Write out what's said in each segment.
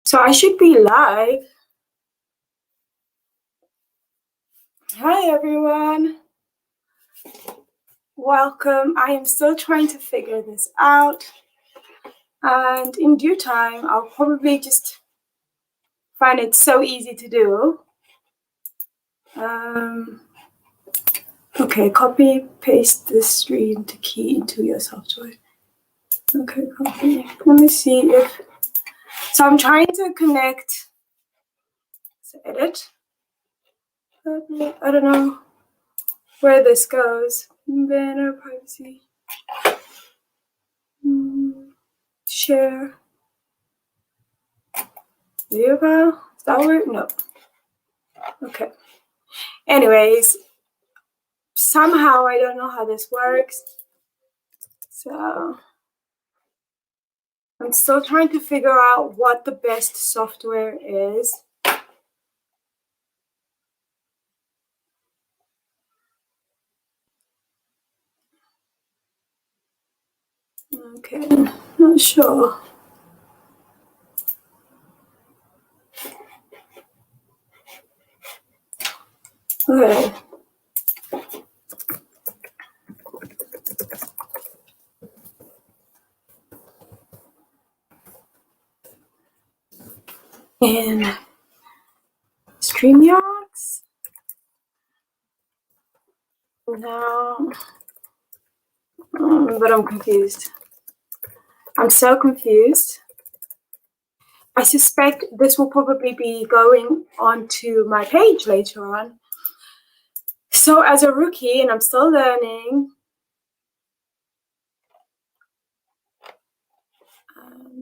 So I should be live. Hi, everyone. Welcome. I am still trying to figure this out. And in due time, I'll probably just find it so easy to do. Okay, copy, paste this stream to key into your software. Okay, copy. Let me see if... So I'm trying to connect... So edit. I don't know where this goes. Banner, privacy. Share. Video file? Is that where? No. Okay. Anyways, somehow I don't know how this works. So I'm still trying to figure out what the best software is. Okay, not sure. Okay. And StreamYards. No. But I'm confused. I'm so confused. I suspect this will probably be going onto my page later on. So as a rookie, and I'm still learning,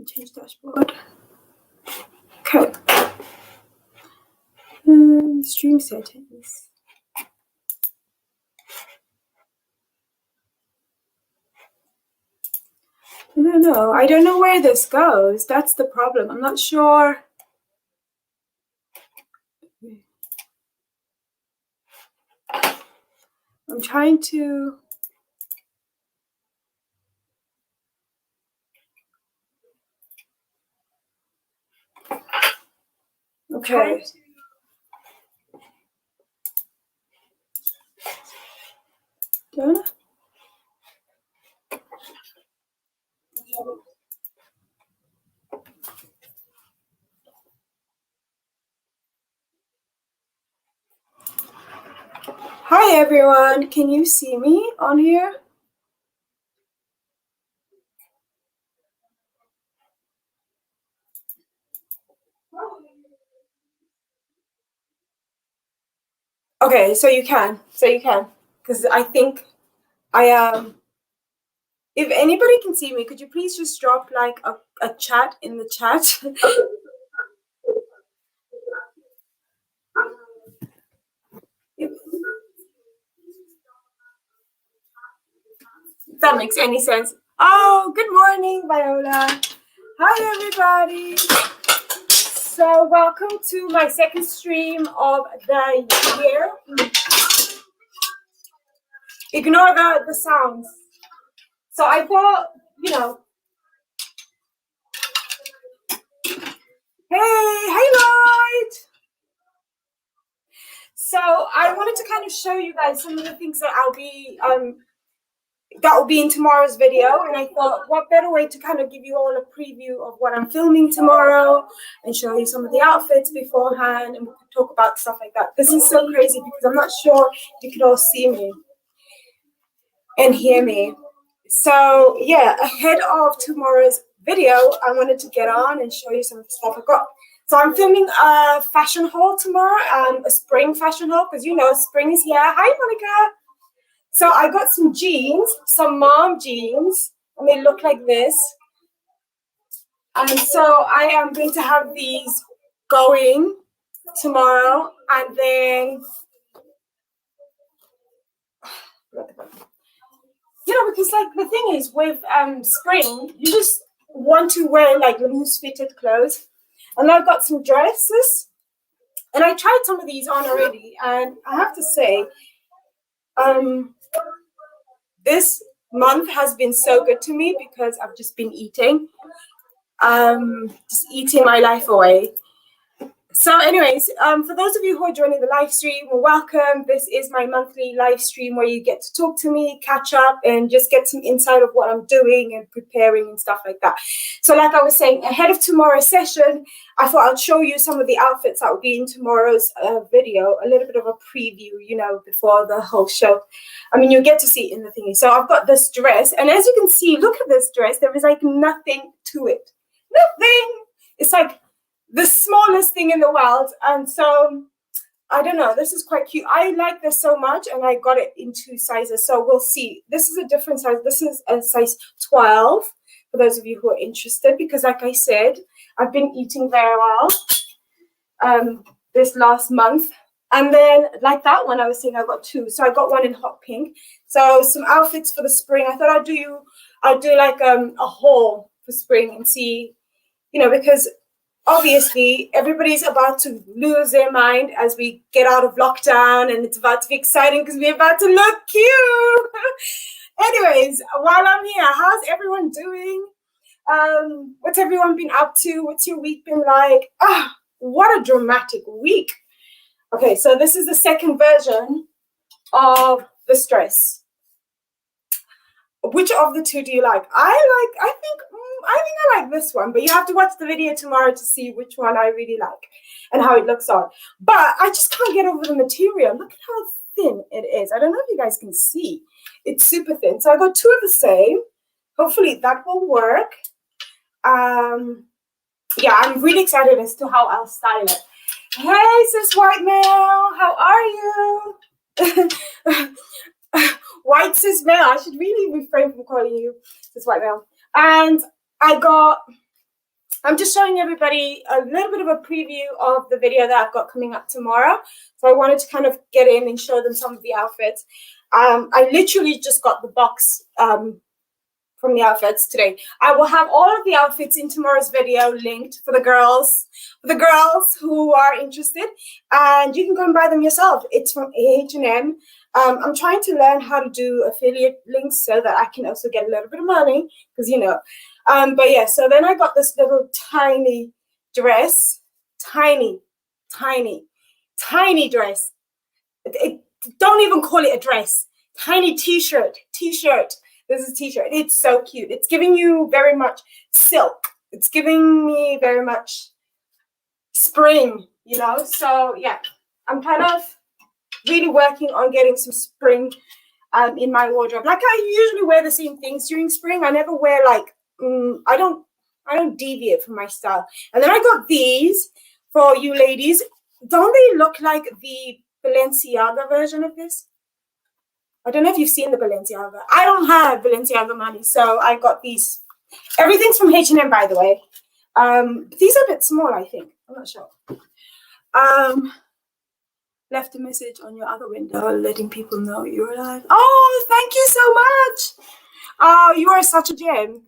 change dashboard. Okay. Stream settings. I don't know. I don't know where this goes. That's the problem. I'm not sure. I'm trying to... Okay. Done? Hi, everyone. Can you see me on here? Okay, so you can. Because I think if anybody can see me, could you please just drop like a chat in the chat? If that makes any sense. Oh, good morning, Viola. Hi, everybody. So welcome to my second stream of the year. Ignore the sounds. So I thought, hey Lloyd. So I wanted to kind of show you guys some of the things that that will be in tomorrow's video, and I thought what better way to kind of give you all a preview of what I'm filming tomorrow and show you some of the outfits beforehand, and we can talk about stuff like that. This is so crazy because I'm not sure you could all see me and hear me. So yeah, ahead of tomorrow's video, I wanted to get on and show you some of the stuff I've got. So I'm filming a fashion haul tomorrow, a spring fashion haul, because spring is here. Hi, Monica. So I got some jeans, some mom jeans, and they look like this. And so I am going to have these going tomorrow, and then because like the thing is with spring, you just want to wear like loose fitted clothes. And I've got some dresses, and I tried some of these on already, and I have to say, this month has been so good to me because I've just been eating. just eating my life away. So anyways, for those of you who are joining the live stream, well, welcome. This is my monthly live stream where you get to talk to me, catch up, and just get some insight of what I'm doing and preparing and stuff like that. So like I was saying, ahead of tomorrow's session, I thought I'd show you some of the outfits that will be in tomorrow's video, a little bit of a preview, you know, before the whole show. I mean, you'll get to see it in the thingy. So I've got this dress, and as you can see, look at this dress. There is like nothing to it. Nothing. It's like the smallest thing in the world. And so I don't know, this is quite cute. I like this so much, and I got it in 2 sizes, so we'll see. This is a different size. This is a size 12 for those of you who are interested, because like I said, I've been eating very well this last month. And then like that one I was saying, I got 2, so I got one in hot pink. So some outfits for the spring. I thought I'd do like a haul for spring and see, you know, because obviously everybody's about to lose their mind as we get out of lockdown, and it's about to be exciting because we're about to look cute. Anyways, while I'm here, how's everyone doing? What's everyone been up to? What's your week been like? What a dramatic week. Okay, so this is the second version of this dress. Which of the 2 do you like? I think I like this one, but you have to watch the video tomorrow to see which one I really like and how it looks on. But I just can't get over the material. Look at how thin it is. I don't know if you guys can see. It's super thin. So I got 2 of the same. Hopefully that will work. Yeah, I'm really excited as to how I'll style it. Hey, sis white male, how are you? White cis male. I should really refrain from calling you cis white male. And I'm just showing everybody a little bit of a preview of the video that I've got coming up tomorrow. So I wanted to kind of get in and show them some of the outfits. I literally just got the box from the outfits today. I will have all of the outfits in tomorrow's video linked for the girls who are interested, and you can go and buy them yourself. It's from H&M. I'm trying to learn how to do affiliate links so that I can also get a little bit of money, because you know. But yeah, so then I got this little tiny dress, tiny dress. Don't even call it a dress. Tiny t-shirt. This is t-shirt. It's so cute. It's giving you very much silk. It's giving me very much spring, you know. So yeah, I'm kind of really working on getting some spring in my wardrobe. Like I usually wear the same things during spring. I never wear like I don't deviate from my style. And then I got these for you ladies. Don't they look like the Balenciaga version of this? I don't know if you've seen the Balenciaga. I don't have Balenciaga money, so I got these. Everything's from H&M, by the way. These are a bit small, I think. I'm not sure. Left a message on your other window letting people know you're alive. Oh, thank you so much. Oh, you are such a gem.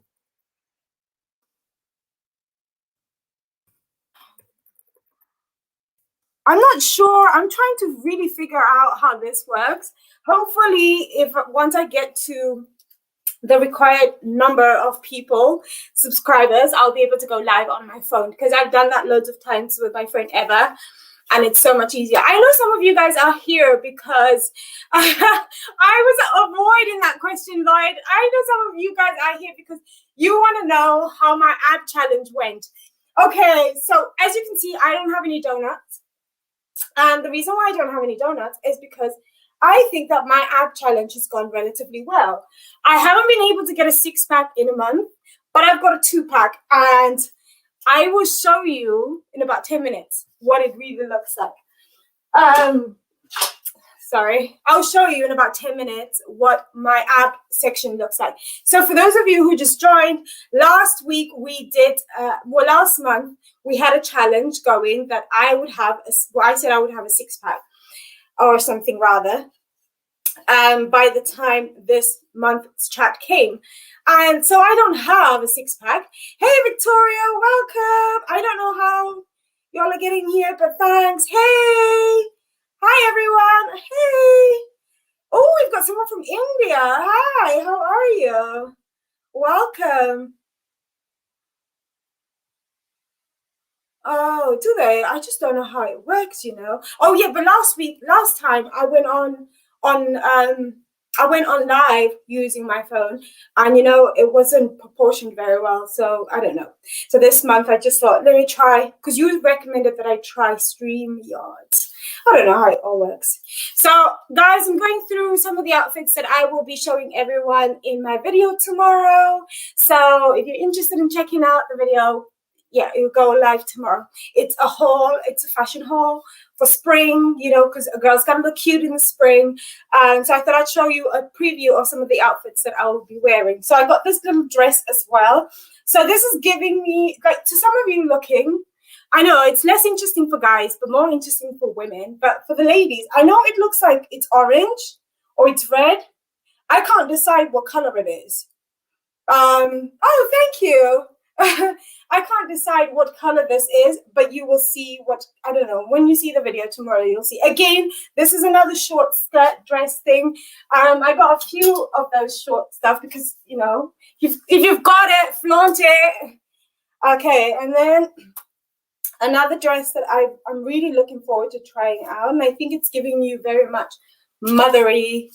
I'm not sure. I'm trying to really figure out how this works. Hopefully, once I get to the required number of people, subscribers, I'll be able to go live on my phone, because I've done that loads of times with my friend Eva, and it's so much easier. I know some of you guys are here because I was avoiding that question, Lloyd. I know some of you guys are here because you want to know how my ab challenge went. Okay, so as you can see, I don't have any donuts. And the reason why I don't have any donuts is because I think that my ab challenge has gone relatively well. I haven't been able to get a 6-pack in a month, but I've got a 2-pack, and I will show you in about 10 minutes what it really looks like. I'll show you in about 10 minutes what my ab section looks like. So for those of you who just joined, last month, we had a challenge going that I would have, I said I would have a 6-pack or something rather, by the time this month's chat came. And so I don't have a 6-pack. Hey, Victoria, welcome. I don't know how y'all are getting here, but thanks. Hey. Hi, everyone. Hey. Oh, we've got someone from India. Hi, how are you? Welcome. Oh, do they? I just don't know how it works, you know. Oh yeah, but last time on I went on live using my phone, and you know it wasn't proportioned very well. So I don't know. So this month I just thought, let me try, because you recommended that I try StreamYard. I don't know how it all works. So guys, I'm going through some of the outfits that I will be showing everyone in my video tomorrow. So if you're interested in checking out the video, yeah, it'll go live tomorrow. It's a haul, it's a fashion haul for spring, you know, because a girl's gotta look cute in the spring. So I thought I'd show you a preview of some of the outfits that I will be wearing. So I got this little dress as well. So this is giving me, like, to some of you looking, I know it's less interesting for guys, but more interesting for women. But for the ladies, I know it looks like it's orange or it's red. I can't decide what color it is. Oh, thank you. I can't decide what color this is, but you will see what, I don't know, when you see the video tomorrow, you'll see. Again, this is another short skirt dress thing. I got a few of those short stuff because, you know, if you've got it, flaunt it. Okay, and then another dress that I'm really looking forward to trying out, and I think it's giving you very much mothery.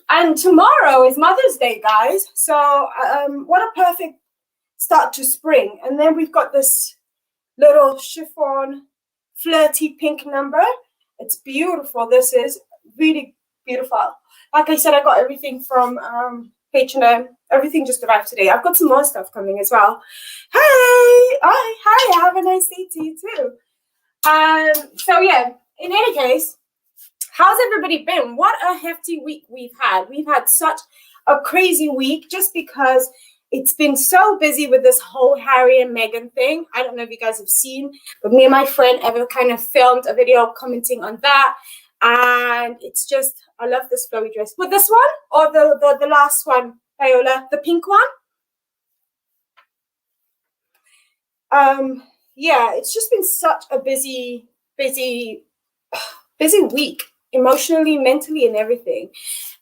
And tomorrow is Mother's Day, guys. So what a perfect start to spring. And then we've got this little chiffon flirty pink number. It's beautiful. This is really beautiful. Like I said, I got everything from H&M. Everything just arrived today. I've got some more stuff coming as well. Hey, hi, have a nice day to you too. So yeah, in any case, how's everybody been? What a hefty week we've had. We've had such a crazy week just because it's been so busy with this whole Harry and Meghan thing. I don't know if you guys have seen, but me and my friend Eva kind of filmed a video commenting on that. And it's just, I love this flowy dress. With this one or the last one, Viola, the pink one? Yeah, it's just been such a busy week, emotionally, mentally, and everything.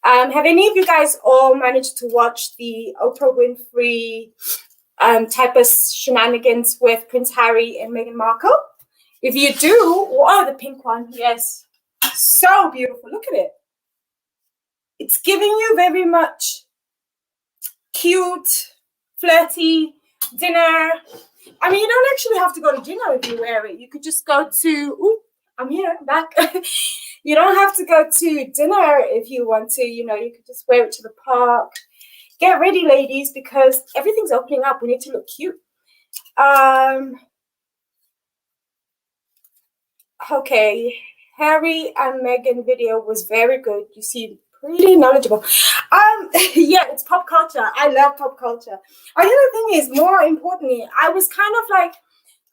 Have any of you guys all managed to watch the Oprah Winfrey type of shenanigans with Prince Harry and Meghan Markle? If you do, oh, the pink one, yes. So beautiful. Look at it. It's giving you very much cute, flirty dinner. I mean, you don't actually have to go to dinner if you wear it. You could just go to, ooh, I'm here, back. You don't have to go to dinner if you want to. You know, you could just wear it to the park. Get ready, ladies, because everything's opening up. We need to look cute. Okay, Harry and Meghan video was very good. You seem pretty knowledgeable. Yeah, it's pop culture. I love pop culture. I think the thing is, more importantly, I was kind of like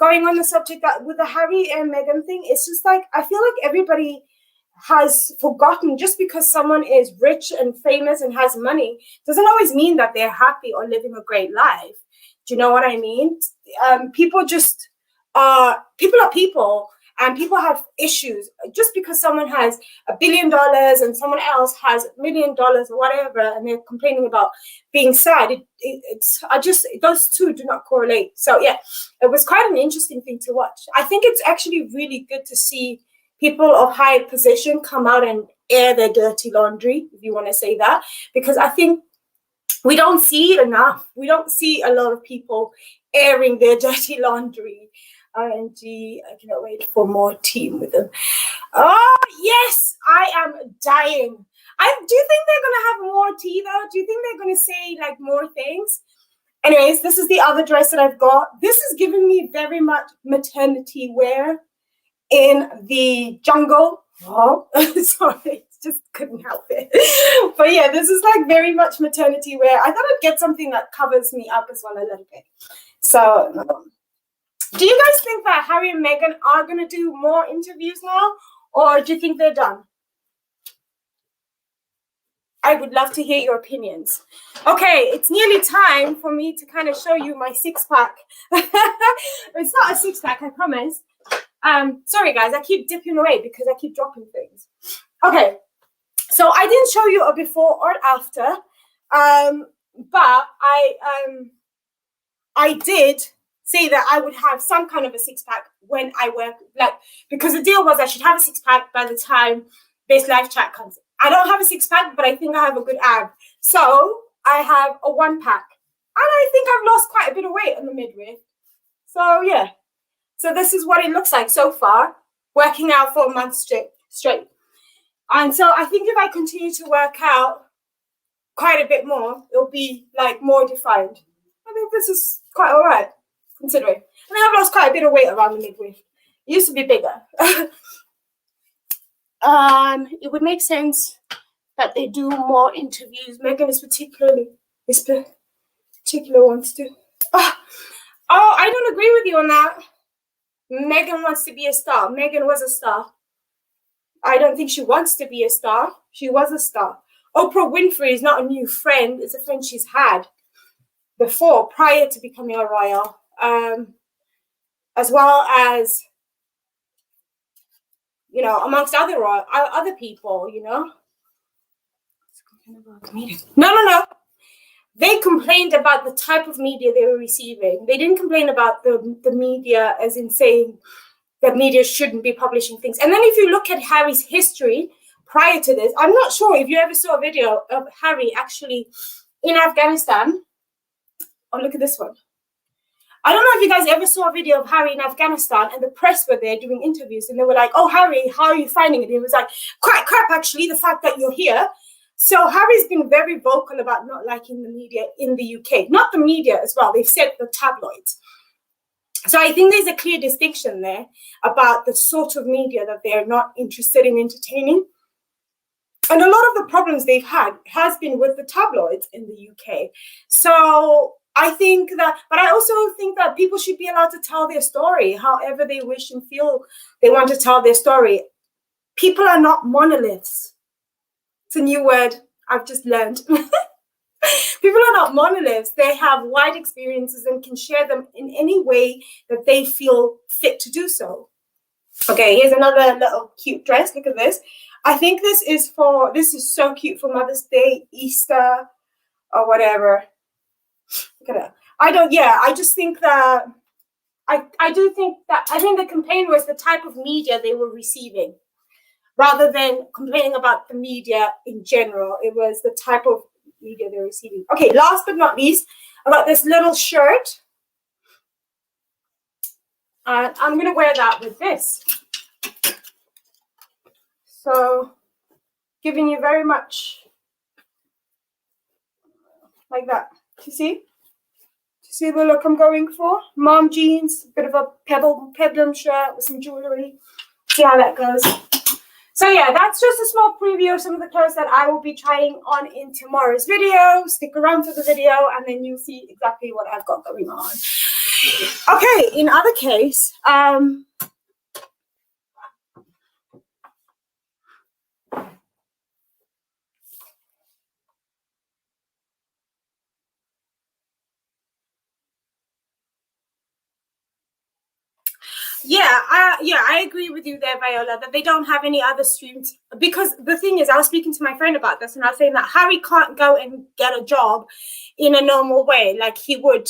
going on the subject that with the Harry and Meghan thing, it's just like, I feel like everybody has forgotten just because someone is rich and famous and has money doesn't always mean that they're happy or living a great life. Do you know what I mean? People just people are people, and people have issues. Just because someone has $1 billion and someone else has $1 million or whatever, and they're complaining about being sad, those two do not correlate. So yeah, it was quite an interesting thing to watch. I think it's actually really good to see people of high position come out and air their dirty laundry, if you want to say that, because I think we don't see it enough. We don't see a lot of people airing their dirty laundry. RNG, I cannot wait for more team with them. Oh, yes, I am dying. Do you think they're going to have more tea, though? Do you think they're going to say, like, more things? Anyways, this is the other dress that I've got. This is giving me very much maternity wear in the jungle. Oh, sorry, just couldn't help it. But yeah, this is like very much maternity wear. I thought I'd get something that covers me up as well a little bit. So, do you guys think that Harry and Meghan are going to do more interviews now, or do you think they're done? I would love to hear your opinions. Okay, it's nearly time for me to kind of show you my six-pack. It's not a six-pack, I promise. Sorry, guys, I keep dipping away because I keep dropping things. Okay, so I didn't show you a before or after, but I did say that I would have some kind of a six-pack when I work, like, because the deal was I should have a six-pack by the time this live chat comes. I don't have a six-pack, but I think I have a good ab. So I have a one-pack. And I think I've lost quite a bit of weight on the midriff. So yeah. So this is what it looks like so far, working out for a month straight. And so I think if I continue to work out quite a bit more, it'll be like more defined. I think this is quite all right, considering. I mean, I've lost quite a bit of weight around the midriff. It used to be bigger. It would make sense that they do more interviews. Megan is particular wants to. Oh, I don't agree with you on that. Megan wants to be a star. Megan was a star. I don't think she wants to be a star. She was a star. Oprah Winfrey is not a new friend. It's a friend she's had before, prior to becoming a royal, as well as, you know, amongst other people, you know. No. They complained about the type of media they were receiving. They didn't complain about the media as in saying that media shouldn't be publishing things. And then if you look at Harry's history prior to this, I'm not sure if you ever saw a video of Harry actually in Afghanistan. Oh, look at this one. I don't know if you guys ever saw a video of Harry in Afghanistan and the press were there doing interviews and they were like, oh, Harry, how are you finding it? And he was like, quite crap, actually, the fact that you're here. So Harry's been very vocal about not liking the media in the UK. Not the media as well. They've said the tabloids. So I think there's a clear distinction there about the sort of media that they're not interested in entertaining. And a lot of the problems they've had has been with the tabloids in the UK. So I think that, but I also think that people should be allowed to tell their story however they wish and feel they want to tell their story. People are not monoliths. It's a new word I've just learned. People are not monoliths. They have wide experiences and can share them in any way that they feel fit to do so. Okay, here's another little cute dress. Look at this. I think this is so cute for Mother's Day, Easter, or whatever. Look at that. I just think that, I think the complaint was the type of media they were receiving. Rather than complaining about the media in general, it was the type of media they're receiving. Okay, last but not least, about this little shirt. I'm going to wear that with this. So, giving you very much like that. You see? See the look I'm going for? Mom jeans, bit of a peplum shirt with some jewelry. See how that goes. So yeah, that's just a small preview of some of the clothes that I will be trying on in tomorrow's video. Stick around for the video and then you'll see exactly what I've got going on. Okay, in other case, I agree with you there, Viola, that they don't have any other streams. Because the thing is, I was speaking to my friend about this and I was saying that Harry can't go and get a job in a normal way like he would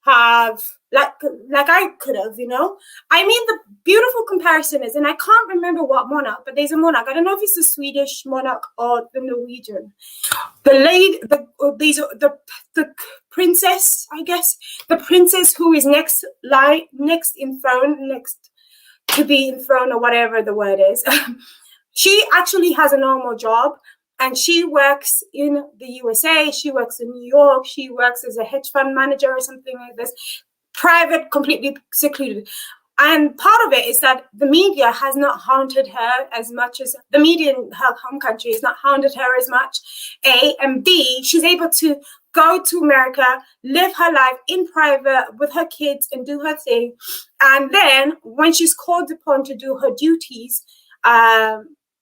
have, like I could have, you know. I mean, the beautiful comparison is, and I can't remember what monarch, but there's a monarch. I don't know if it's the Swedish monarch or the Norwegian. The princess, I guess, the princess who is next to be enthroned or whatever the word is. She actually has a normal job. And she works in the USA, she works in New York, she works as a hedge fund manager or something like this, private, completely secluded. And part of it is that the media has not hounded her as much as, the media in her home country has not hounded her as much, A, and B, she's able to go to America, live her life in private with her kids and do her thing. And then when she's called upon to do her duties,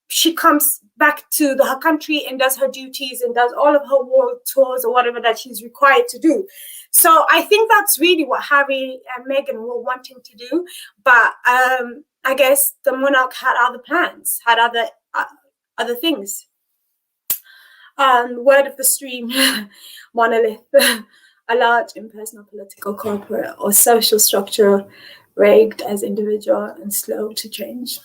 she comes back to her country and does her duties and does all of her world tours or whatever that she's required to do. So I think that's really what Harry and Meghan were wanting to do. But I guess the monarch had other plans, had other things. Word of the stream, monolith. a large impersonal political, corporate, or social structure rigged as individual and slow to change.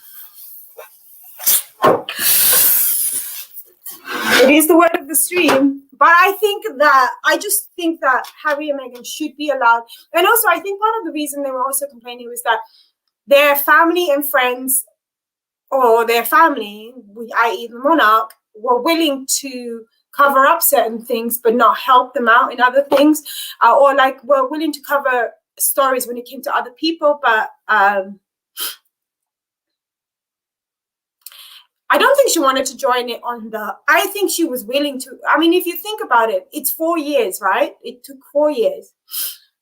It is the word of the stream, but I just think that Harry and Meghan should be allowed. And also, I think part of the reason they were also complaining was that their family and friends, or their family, i.e. the monarch, were willing to cover up certain things but not help them out in other things, or like were willing to cover stories when it came to other people, but I don't think she wanted to join it I think she was willing to. I mean, if you think about it, it's 4 years, right? It took 4 years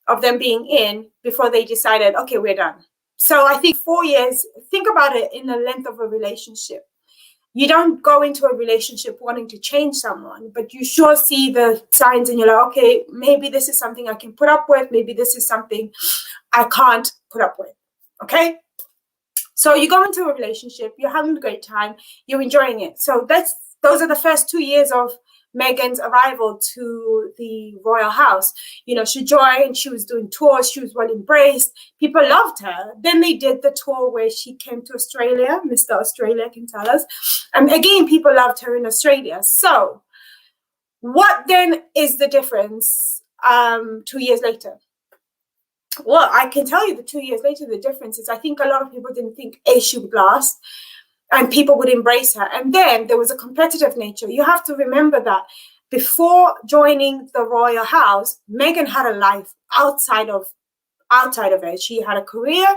of them being in before they decided, okay, we're done. So I think 4 years, think about it in the length of a relationship. You don't go into a relationship wanting to change someone, but you sure see the signs and you're like, okay, maybe this is something I can put up with. Maybe this is something I can't put up with. Okay? So you go into a relationship, you're having a great time, you're enjoying it. So those are the first 2 years of Meghan's arrival to the royal house. You know, she joined, she was doing tours, she was well embraced, people loved her. Then they did the tour where she came to Australia. Mr. Australia can tell us. And again, people loved her in Australia. So what then is the difference 2 years later? Well, I can tell you the 2 years later, the difference is I think a lot of people didn't think she would last and people would embrace her. And then there was a competitive nature. You have to remember that before joining the royal house, Meghan had a life outside of it. She had a career.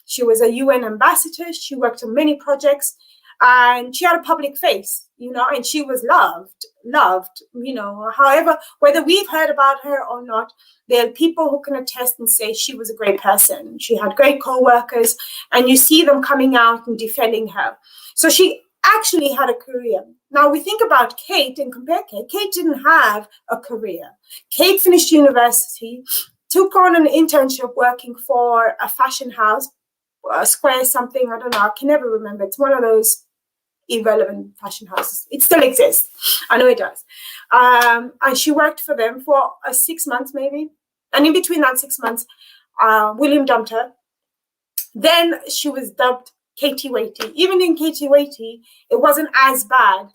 She was a UN ambassador. She worked on many projects and she had a public face, you know, and she was loved, you know. However, whether we've heard about her or not, there are people who can attest and say she was a great person. She had great co-workers, and you see them coming out and defending her. So she actually had a career. Now we think about Kate and compare Kate. Kate didn't have a career. Kate finished university, took on an internship working for a fashion house, Square something, I don't know, I can never remember. It's one of those irrelevant fashion houses. It still exists. I know it does. And she worked for them for 6 months maybe. And in between that 6 months, William dumped her. Then she was dubbed Katie Waitty. Even in Katie Waitty, it wasn't as bad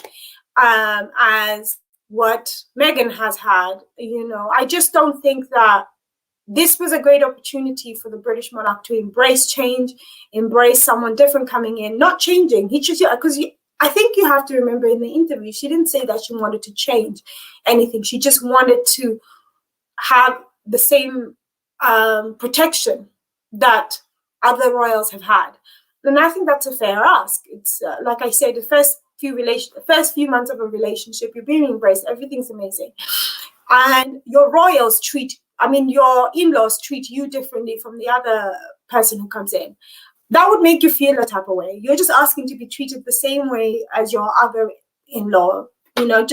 as what Meghan has had. You know, I just don't think that this was a great opportunity for the British monarch to embrace change, embrace someone different coming in, not changing. He just, because I think you have to remember in the interview, she didn't say that she wanted to change anything. She just wanted to have the same protection that other royals have had. And I think that's a fair ask. It's like I said, the first few months of a relationship, you're being embraced, everything's amazing. And your your in-laws treat you differently from the other person who comes in. That would make you feel a type of way. You're just asking to be treated the same way as your other in-law. You know,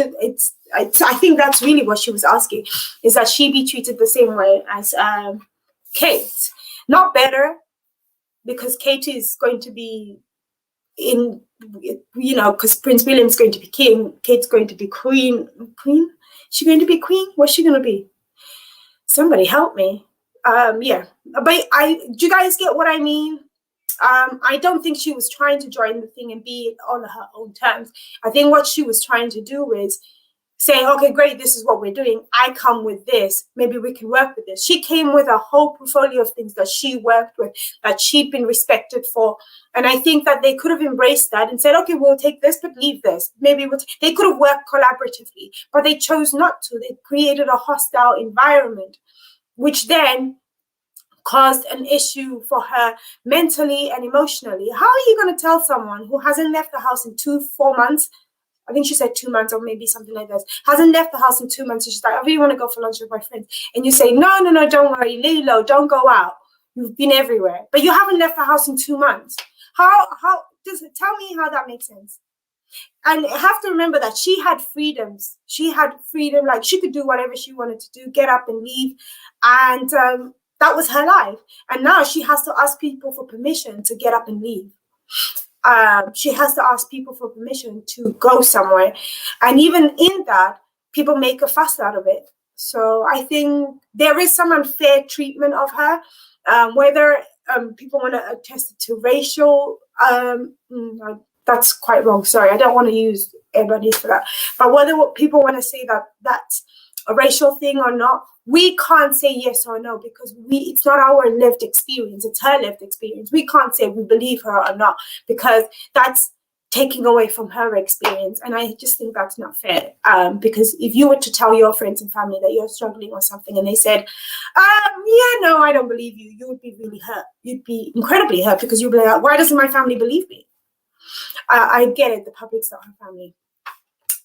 I think that's really what she was asking, is that she be treated the same way as Kate. Not better, because Kate is going to be because Prince William's going to be king, Kate's going to be queen. Queen? Is she going to be queen? What's she going to be? Somebody help me. Yeah. But do you guys get what I mean? I don't think she was trying to join the thing and be on her own terms. I think what she was trying to do is say, okay, great, this is what we're doing. I come with this. Maybe we can work with this. She came with a whole portfolio of things that she worked with, that she'd been respected for. And I think that they could have embraced that and said, okay, we'll take this, but leave this. Maybe they could have worked collaboratively, but they chose not to. They created a hostile environment, which then caused an issue for her mentally and emotionally. How are you going to tell someone who hasn't left the house in 4 months? I think she said 2 months or maybe something like this. Hasn't left the house in 2 months. And she's like, I really want to go for lunch with my friends. And you say, no, don't worry, lay low, don't go out. You've been everywhere. But you haven't left the house in 2 months. Tell me how that makes sense. And you have to remember that she had freedoms. She had freedom, like she could do whatever she wanted to do, get up and leave. And that was her life. And now she has to ask people for permission to get up and leave. She has to ask people for permission to go somewhere. And even in that, people make a fuss out of it. So I think there is some unfair treatment of her, whether people want to attest it to racial. That's quite wrong. Sorry, I don't want to use everybody for that. But whether people want to say that that's a racial thing or not, we can't say yes or no, because it's not our lived experience, it's her lived experience. We can't say we believe her or not, because that's taking away from her experience. And I just think that's not fair, because if you were to tell your friends and family that you're struggling or something and they said, yeah, no, I don't believe you, you would be really hurt. You'd be incredibly hurt, because you'd be like, why doesn't my family believe me? I get it, the public's not her family.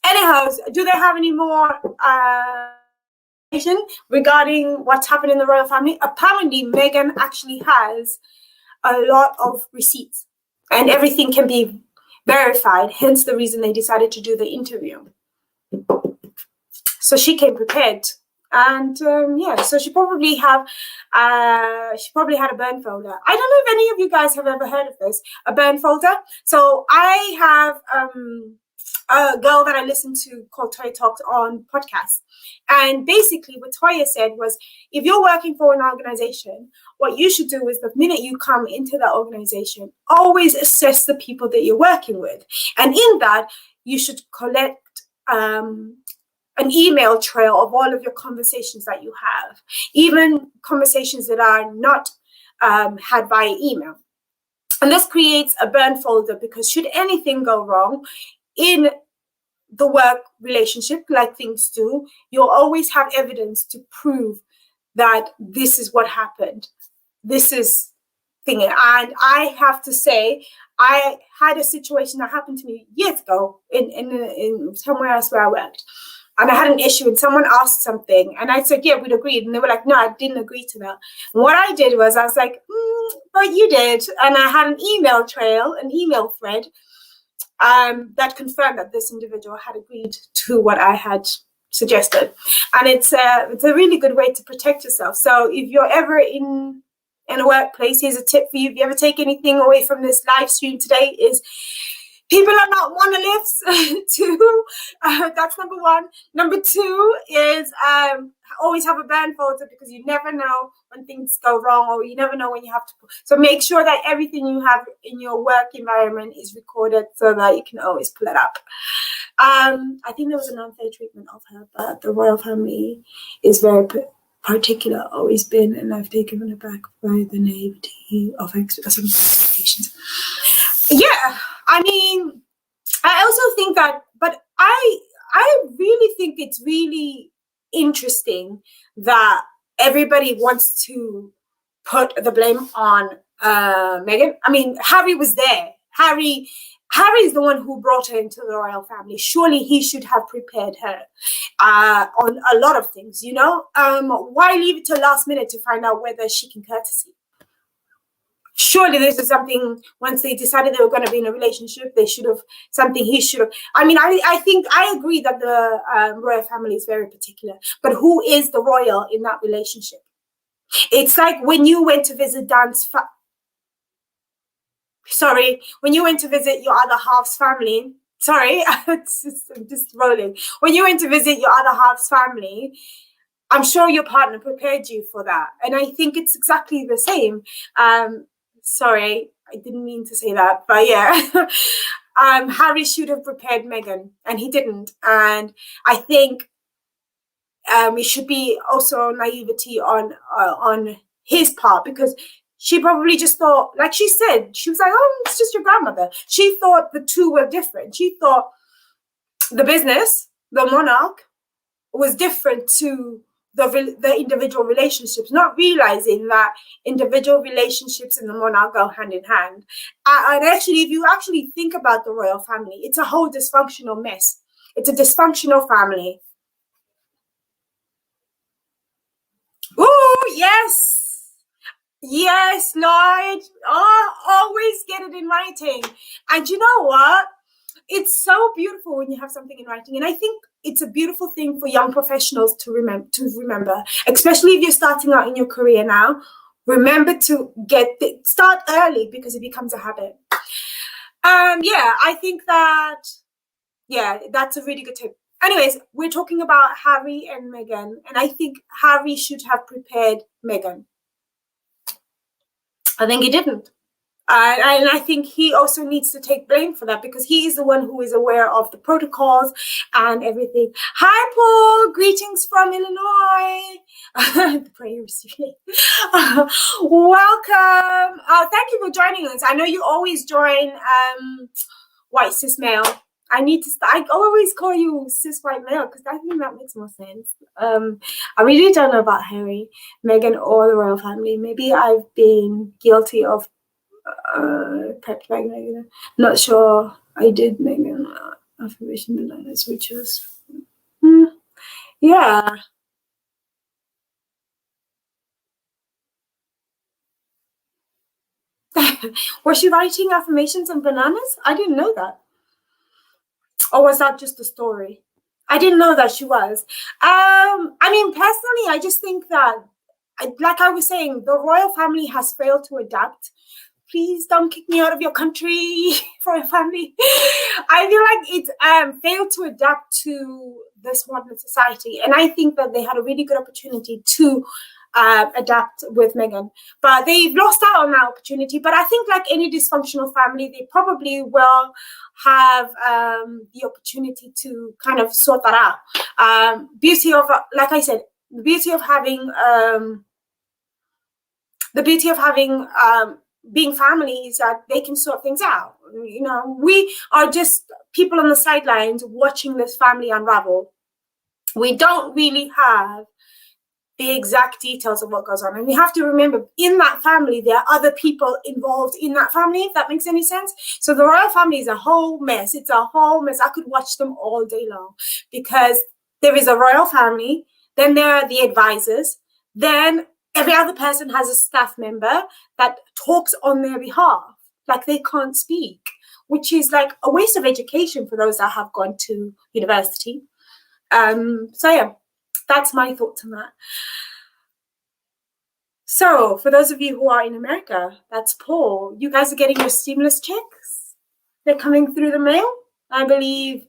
Anyhow, do they have any more regarding what's happened in the royal family? Apparently, Meghan actually has a lot of receipts and everything can be verified, hence the reason they decided to do the interview. So she came prepared. And so she probably had a burn folder. I don't know if any of you guys have ever heard of this, a burn folder. So I have a girl that I listen to called Toya Talks on podcast. And basically what Toya said was, if you're working for an organization, what you should do is the minute you come into that organization, always assess the people that you're working with. And in that, you should collect an email trail of all of your conversations that you have, even conversations that are not had via email. And this creates a burn folder, because should anything go wrong in the work relationship, like things do, you'll always have evidence to prove that this is what happened. This is thing. And I have to say, I had a situation that happened to me years ago in somewhere else where I worked. And I had an issue and someone asked something and I said, yeah, we'd agreed. And they were like, no, I didn't agree to that. And what I did was I was like, but you did. And I had an email trail, an email thread that confirmed that this individual had agreed to what I had suggested. And it's a really good way to protect yourself. So if you're ever in a workplace, here's a tip for you. If you ever take anything away from this live stream today, is people are not monoliths. That's number one. Number two is always have a burn folder, because you never know when things go wrong, or you never know when you have to. So make sure that everything you have in your work environment is recorded so that you can always pull it up. I think there was an unfair treatment of her, but the royal family is very particular, always been, and I've taken it back by the naivety of some expectations. Yeah, I mean, I also think that, but I really think it's really interesting that everybody wants to put the blame on Meghan. I mean, Harry was there. Harry is the one who brought her into the royal family. Surely he should have prepared her on a lot of things, you know? Why leave it till last minute to find out whether she can courtesy? Surely this is something, once they decided they were going to be in a relationship, they should have, something he should have. I mean, I think I agree that the royal family is very particular, but who is the royal in that relationship? It's like when you went to visit when you went to visit your other half's family, I'm just rolling. When you went to visit your other half's family, I'm sure your partner prepared you for that. And I think it's exactly the same. Sorry, I didn't mean to say that, but yeah. Harry should have prepared Meghan, and he didn't. And I think it should be also naivety on his part, because she probably just thought, like she said, she was like, oh, it's just your grandmother. She thought the two were different. She thought the business, the monarch, was different to the individual relationships, not realizing that individual relationships and the monarch go hand in hand. And actually, if you actually think about the royal family, it's a whole dysfunctional mess. It's a dysfunctional family. Oh, yes, Lloyd. Oh, always get it in writing. And you know what? It's so beautiful when you have something in writing. And I think it's a beautiful thing for young professionals to remember, especially if you're starting out in your career now. Remember to start early, because it becomes a habit. I think that, that's a really good tip. anyways, we're talking about Harry and Meghan, and I think Harry should have prepared Meghan. I think he didn't. And I think he also needs to take blame for that, because he is the one who is aware of the protocols and everything. Hi, Paul. Greetings from Illinois. The prayers. Welcome. Thank you for joining us. I know you always join white cis male. I always call you cis white male because I think that makes more sense. I really don't know about Harry, Meghan, or the royal family. Maybe I've been guilty of prepped by Meghan. Not sure I did Meghan affirmation designers, which was yeah. Was she writing affirmations on bananas? I didn't know that. Or was that just a story? I didn't know that she was. I mean, personally, I just think that, like I was saying, the royal family has failed to adapt. Please don't kick me out of your country, royal family. I feel like it's failed to adapt to this modern society. And I think that they had a really good opportunity to adapt with Meghan. But they've lost out on that opportunity. But I think like any dysfunctional family, they probably will have the opportunity to kind of sort that out. Beauty of, like I said, the beauty of having being family is that they can sort things out. You know, we are just people on the sidelines watching this family unravel. We don't really have the exact details of what goes on. And we have to remember, in that family, there are other people involved in that family, if that makes any sense. So the royal family is a whole mess. It's a whole mess. I could watch them all day long, because there is a royal family, then there are the advisors, then every other person has a staff member that talks on their behalf, like they can't speak, which is like a waste of education for those that have gone to university. So yeah, that's my thoughts on that. So for those of you who are in America, that's Paul. You guys are getting your stimulus checks. They're coming through the mail. I believe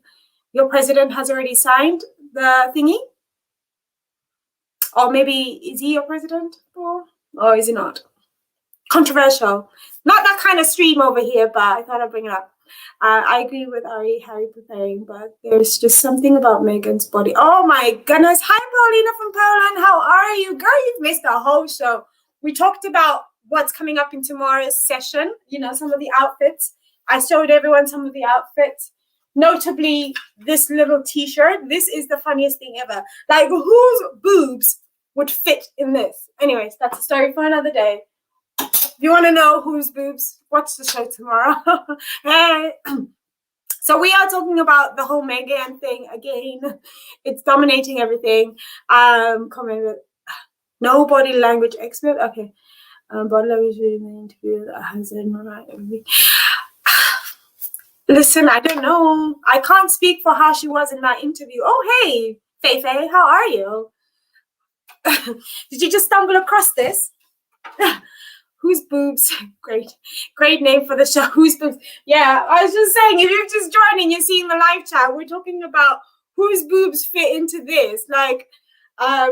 your president has already signed the thingy. Or maybe, is he your president, Paul? Or is he not? Controversial. Not that kind of stream over here, but I thought I'd bring it up. I agree with Harry preparing, but there's just something about Meghan's body. Oh my goodness. Hi, Paulina from Poland. How are you? Girl, you've missed the whole show. We talked about what's coming up in tomorrow's session, you know, some of the outfits. I showed everyone some of the outfits. Notably, this little t-shirt. This is the funniest thing ever. Like, whose boobs would fit in this? Anyways, that's a story for another day. If you want to know whose boobs, watch the show tomorrow. So we are talking about the whole Meghan thing again. It's dominating everything. Comment with no body language expert. Okay. Body language in the interview that has everything. Listen, I don't know. I can't speak for how she was in that interview. Oh, hey, Feifei, how are you? Did you just stumble across this? Whose boobs? Great name for the show. Whose boobs? Yeah, I was just saying, if you're just joining, you're seeing the live chat, we're talking about whose boobs fit into this. Like, I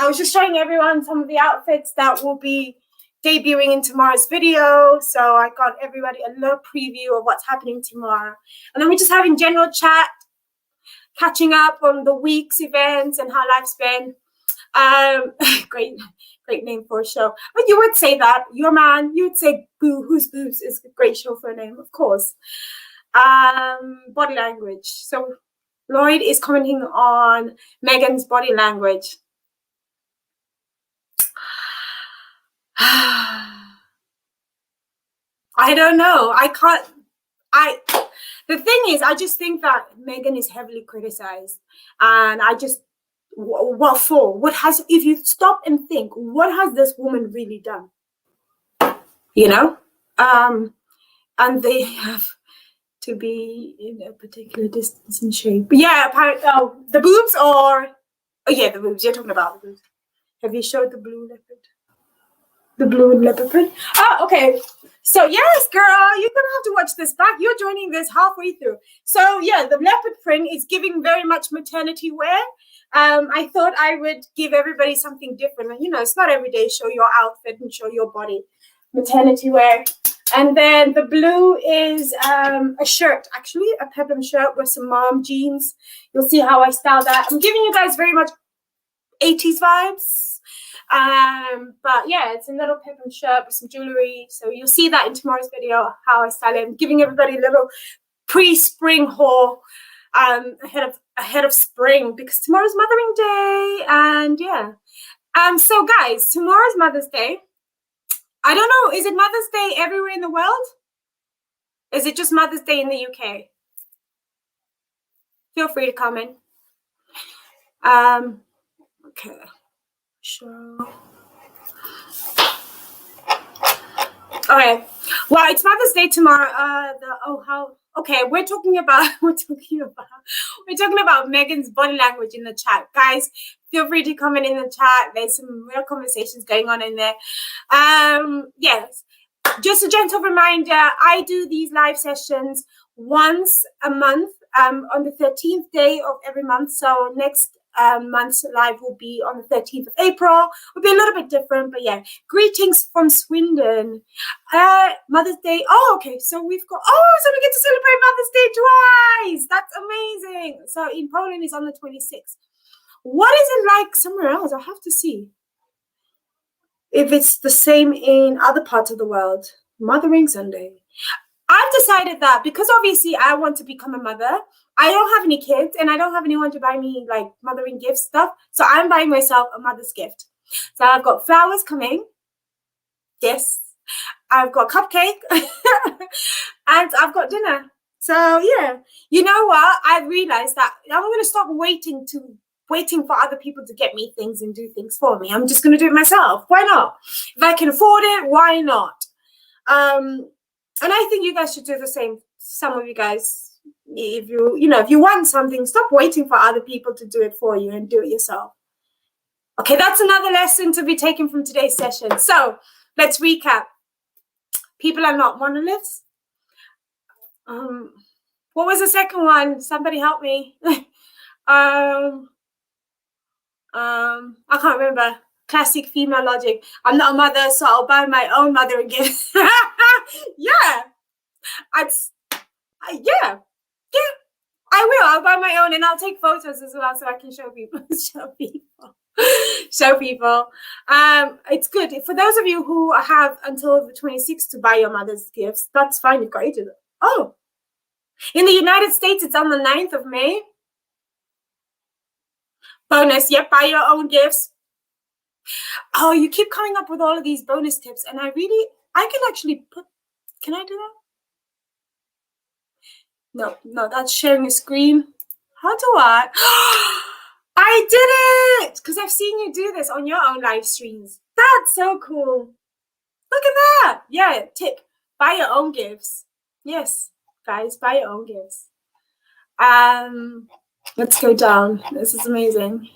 was just showing everyone some of the outfits that will be debuting in tomorrow's video. So I got everybody a little preview of what's happening tomorrow. And then we're just having general chat, catching up on the week's events and how life's been. Great name for a show. But you would say that. Your man, you would say boo, whose boobs is a great show for a name, of course. Body language. So Lloyd is commenting on Meghan's body language. I don't know. The thing is, I just think that Meghan is heavily criticized. And I just, what for? If you stop and think, what has this woman really done? You know? And they have to be in a particular distance and shape. But yeah, apparently, the boobs or... Oh yeah, the boobs. You're talking about the boobs. Have you showed the blue leopard? The blue and leopard print? Oh, okay. So yes, girl, you're gonna have to watch this back. You're joining this halfway through. So yeah, the leopard print is giving very much maternity wear. I thought I would give everybody something different. You know, it's not every day show your outfit and show your body. Maternity wear. And then the blue is a shirt, actually, a peplum shirt with some mom jeans. You'll see how I style that. I'm giving you guys very much 80s vibes. But yeah, it's a little peplum shirt with some jewelry. So you'll see that in tomorrow's video, how I style it. I'm giving everybody a little pre-spring haul ahead of spring because tomorrow's Mothering Day. And yeah. So guys, tomorrow's Mother's Day. I don't know, is it Mother's Day everywhere in the world? Is it just Mother's Day in the UK? Feel free to comment. Okay. Sure. Okay. Well, it's Mother's Day tomorrow. Okay, we're talking about Megan's body language in the chat. Guys, feel free to comment in the chat. There's some real conversations going on in there. Yes. Just a gentle reminder, I do these live sessions once a month on the 13th day of every month. So next month's live will be on the 13th of April. Will be a little bit different, but yeah. Greetings from Swindon. Mother's Day. Oh, okay. So we get to celebrate Mother's Day twice. That's amazing. So in Poland it's on the 26th. What is it like somewhere else? I have to see if it's the same in other parts of the world. Mothering Sunday. I've decided that because obviously I want to become a mother. I don't have any kids and I don't have anyone to buy me like mothering gift stuff. So I'm buying myself a mother's gift. So I've got flowers coming. Yes. I've got cupcake and I've got dinner. So yeah, you know what? I realized that I'm going to stop waiting for other people to get me things and do things for me. I'm just going to do it myself. Why not? If I can afford it, why not? And I think you guys should do the same. Some of you guys, if you want something, stop waiting for other people to do it for you and do it yourself. Okay, that's another lesson to be taken from today's session. So let's recap. People are not monoliths. What was the second one? Somebody help me. I can't remember. Classic female logic. I'm not a mother, so I'll buy my own mothering gift. Yeah. Yeah. I will. I'll buy my own and I'll take photos as well so I can show people. Show people. It's good. For those of you who have until the 26th to buy your mother's gifts, that's fine. You've got to do that. Oh. In the United States, it's on the 9th of May. Bonus. Yep, buy your own gifts. Oh, you keep coming up with all of these bonus tips, and I can actually can I do that? No, that's sharing a screen. How do I? I did it! Because I've seen you do this on your own live streams. That's so cool. Look at that. Yeah, tip. Buy your own gifts. Yes, guys, buy your own gifts. Let's go down. This is amazing.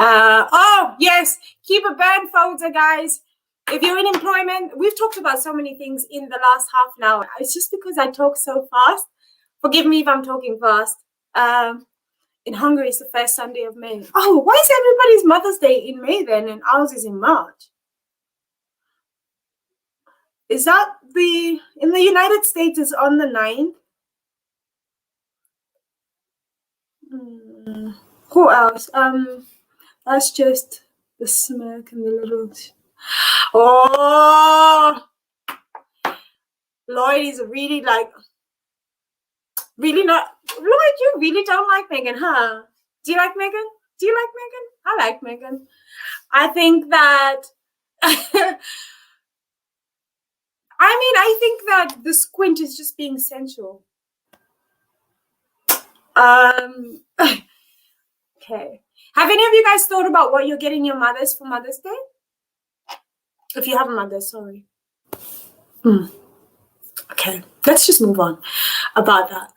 Oh, yes. Keep a burn folder, guys. If you're in employment, we've talked about so many things in the last half an hour. It's just because I talk so fast. Forgive me if I'm talking fast. In Hungary, it's the first Sunday of May. Oh, why is everybody's Mother's Day in May then and ours is in March? Is that in the United States is on the 9th? Who else? That's just the smirk and the little... Oh! Lloyd is really not... Lloyd, you really don't like Megan, huh? Do you like Megan? I like Megan. I think that... I think that the squint is just being sensual. Okay. Have any of you guys thought about what you're getting your mothers for Mother's Day? If you have a mother, sorry. Okay, let's just move on about that.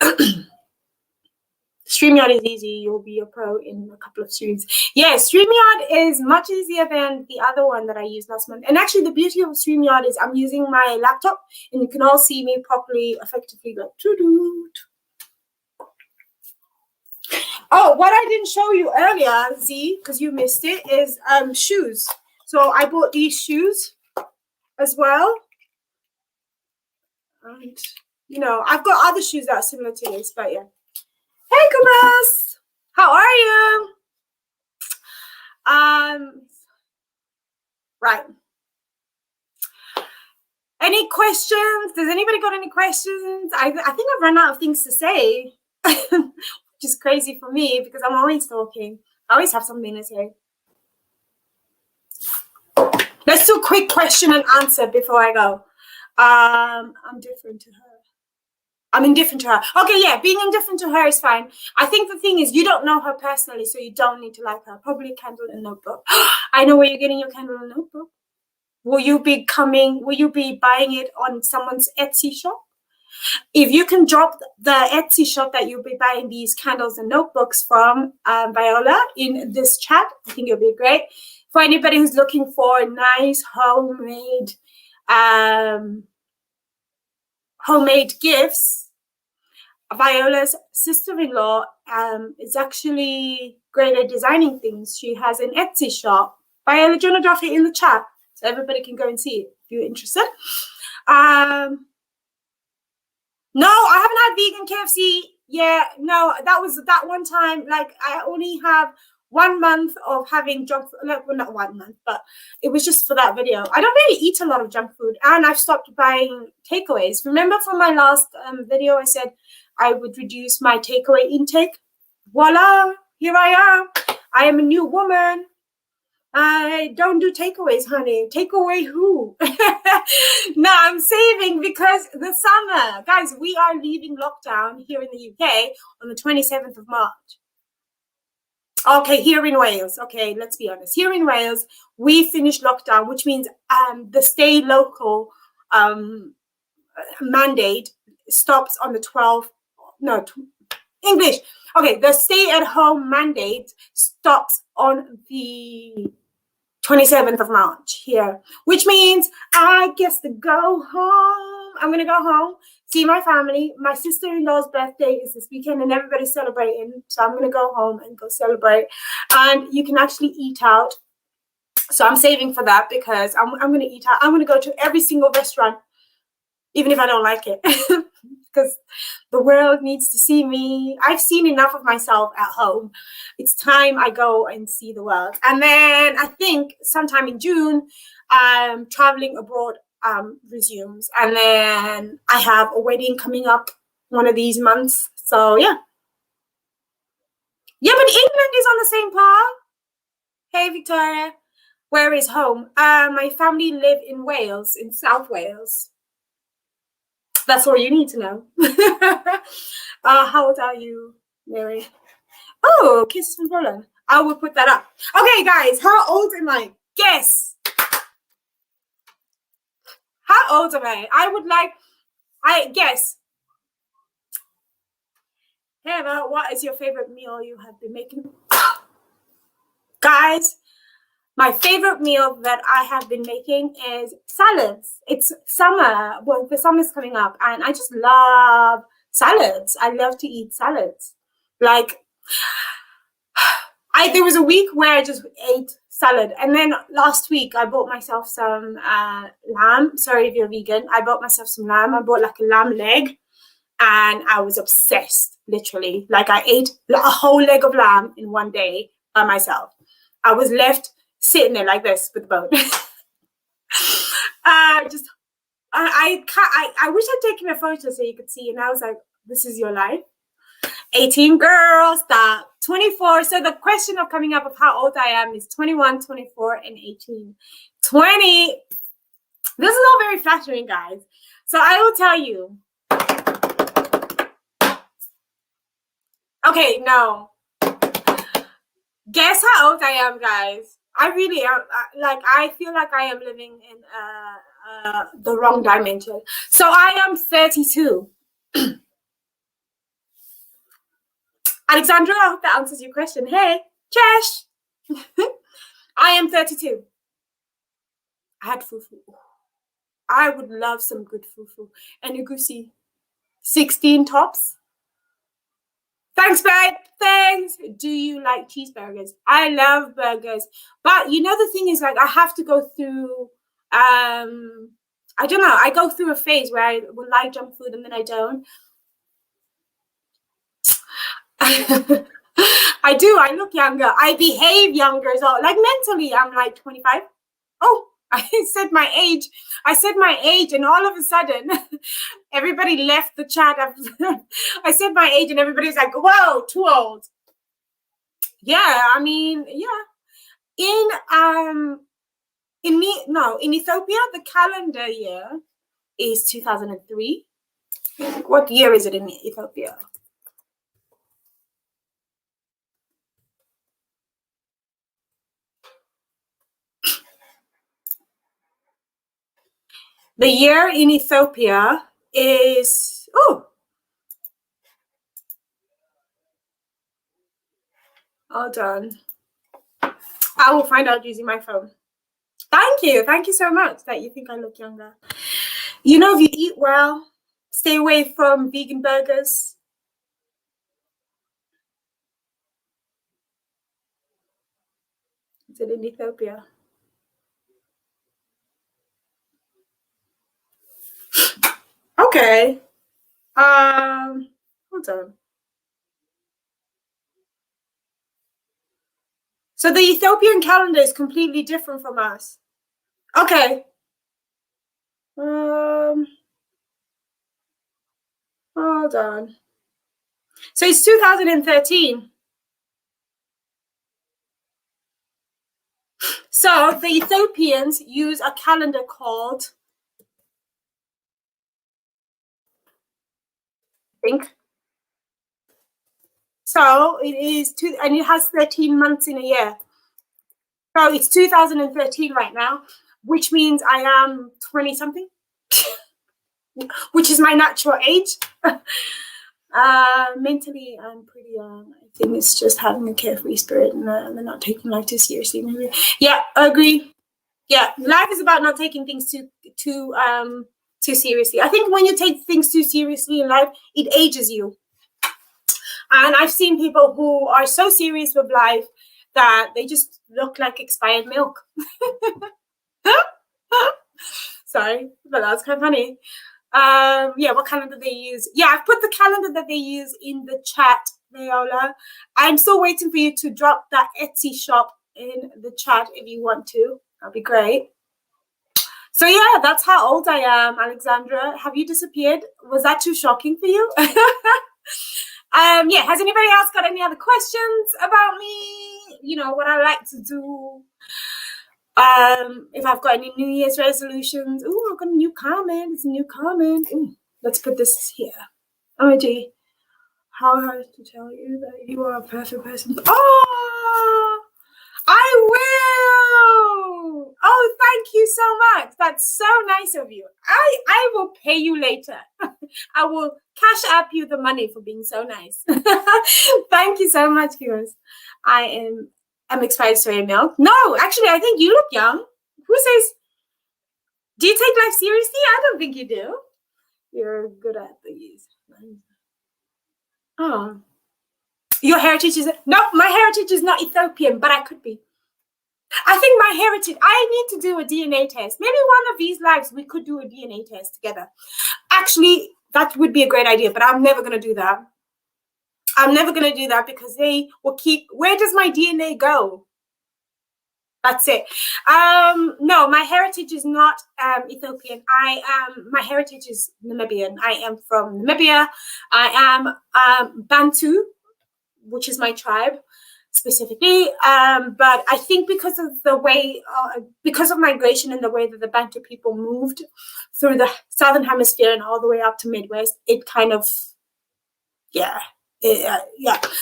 StreamYard is easy. You'll be a pro in a couple of streams. Yeah, StreamYard is much easier than the other one that I used last month. And actually, the beauty of StreamYard is I'm using my laptop, and you can all see me properly, effectively, like Oh, what I didn't show you earlier, Z, because you missed it, is shoes. So I bought these shoes as well. And, you know, I've got other shoes that are similar to this, but yeah. Hey, Kumas! How are you? Right. Any questions? Does anybody got any questions? I think I've run out of things to say, which is crazy for me because I'm always talking. I always have something to say. Let's do a quick question and answer before I go. I'm different to her. I'm indifferent to her. Okay, yeah, being indifferent to her is fine. I think the thing is you don't know her personally, so you don't need to like her. Probably a candle and notebook. I know where you're getting your candle and notebook. Will you be buying it on someone's Etsy shop? If you can drop the Etsy shop that you'll be buying these candles and notebooks from, Viola, in this chat, I think it'll be great. For anybody who's looking for nice homemade gifts, Viola's sister-in-law is actually great at designing things. She has an Etsy shop. Viola, do you want to drop it in the chat so everybody can go and see it if you're interested? No, I haven't had vegan KFC. Yeah, no, that was that one time. Like, I only have 1 month of having junk food. Like, well, not 1 month, but it was just for that video. I don't really eat a lot of junk food, and I've stopped buying takeaways. Remember from my last video, I said I would reduce my takeaway intake. Voila, here I am. I am a new woman. I don't do takeaways, honey. Takeaway who? No, I'm saving because the summer. Guys, we are leaving lockdown here in the UK on the 27th of March. Okay, here in Wales. Okay, let's be honest. Here in Wales, we finished lockdown, which means the stay local mandate stops on the 12th. No, English. Okay, the stay at home mandate stops on the 27th of March here, which means I guess to go home. I'm going to go home, see my family. My sister-in-law's birthday is this weekend and everybody's celebrating. So I'm going to go home and go celebrate. And you can actually eat out. So I'm saving for that because I'm going to eat out. I'm going to go to every single restaurant, even if I don't like it. Because the world needs to see me. I've seen enough of myself at home. It's time I go and see the world. And then I think sometime in June, traveling abroad resumes. And then I have a wedding coming up one of these months. So, yeah. Yeah, but England is on the same par. Hey, Victoria. Where is home? My family live in Wales, in South Wales. That's all you need to know. How old are you, Mary? Oh, kisses from Poland. I will put that up. Okay, guys, how old am I? Guess. How old am I? I guess. Heather, what is your favorite meal you have been making? Guys, my favorite meal that I have been making is salads. It's summer. Well, the summer's coming up, and I just love salads. I love to eat salads. Like, there was a week where I just ate salad, and then last week I bought myself some lamb. Sorry if you're vegan. I bought myself some lamb. I bought like a lamb leg, and I was obsessed. Literally, like I ate a whole leg of lamb in one day by myself. I was left sitting there like this with the bone. I wish I'd taken a photo so you could see. And I was like, this is your life. 18, girl, stop. 24. So the question of coming up of how old I am is 21, 24, and 18. 20. This is all very flattering, guys. So I will tell you. Okay, no. Guess how old I am, guys. I really am. I feel like I am living in the wrong dimension. So I am 32. I Alexandra, I hope that answers your question. Hey, Chesh. I am 32. I had fufu. I would love some good fufu. And Ugusi, 16 tops. Thanks, babe. Thanks. Do you like cheeseburgers? I love burgers. But you know, the thing is, like, I have to go through, I don't know. I go through a phase where I will like junk food and then I don't. I do. I look younger. I behave younger. So, like, mentally, I'm like 25. Oh, I said my age. I said my age, and all of a sudden, everybody left the chat. I said my age, and everybody's like, "Whoa, too old." Yeah, I mean, yeah. In Ethiopia, the calendar year is 2003. What year is it in Ethiopia? The year in Ethiopia is, hold on. I will find out using my phone. Thank you. Thank you so much that you think I look younger. You know, if you eat well, stay away from vegan burgers. Is it in Ethiopia? Okay. Hold on. So the Ethiopian calendar is completely different from us. Okay. Hold on. So it's 2013. So the Ethiopians use a calendar called, I think. So it is and it has 13 months in a year. So it's 2013 right now, which means I am 20 something, which is my natural age. Mentally, I'm pretty young. I think it's just having a carefree spirit and not taking life too seriously. Maybe. Yeah, I agree. Yeah, life is about not taking things too seriously. I think when you take things too seriously in life, it ages you. And I've seen people who are so serious with life that they just look like expired milk. Sorry, but that's kind of funny. Yeah, what calendar they use? Yeah, I've put the calendar that they use in the chat, Viola. I'm still waiting for you to drop that Etsy shop in the chat if you want to. That'd be great. So yeah, that's how old I am, Alexandra. Have you disappeared? Was that too shocking for you? Yeah, has anybody else got any other questions about me? You know, what I like to do. If I've got any New Year's resolutions. Ooh, I've got a new comment. It's a new comment. Ooh, let's put this here. OMG. How hard to tell you that you are a perfect person? Oh, I will. Oh, thank you so much. That's so nice of you. I will pay you later. I will cash up you the money for being so nice. Thank you so much, viewers. I'm excited to hear milk. No, actually, I think you look young. Who says, do you take life seriously? I don't think you do. You're good at these. Oh. Your heritage is, no, my heritage is not Ethiopian, but I could be. I think my heritage, I need to do a DNA test. Maybe one of these lives we could do a DNA test together. Actually, that would be a great idea, but I'm never going to do that. I'm never going to do that because they will keep, where does my DNA go? That's it. No, my heritage is not Ethiopian. My heritage is Namibian. I am from Namibia. I am Bantu, which is my tribe specifically. But I think because of the way, because of migration and the way that the Bantu people moved through the Southern Hemisphere and all the way up to Midwest, it kind of, yeah.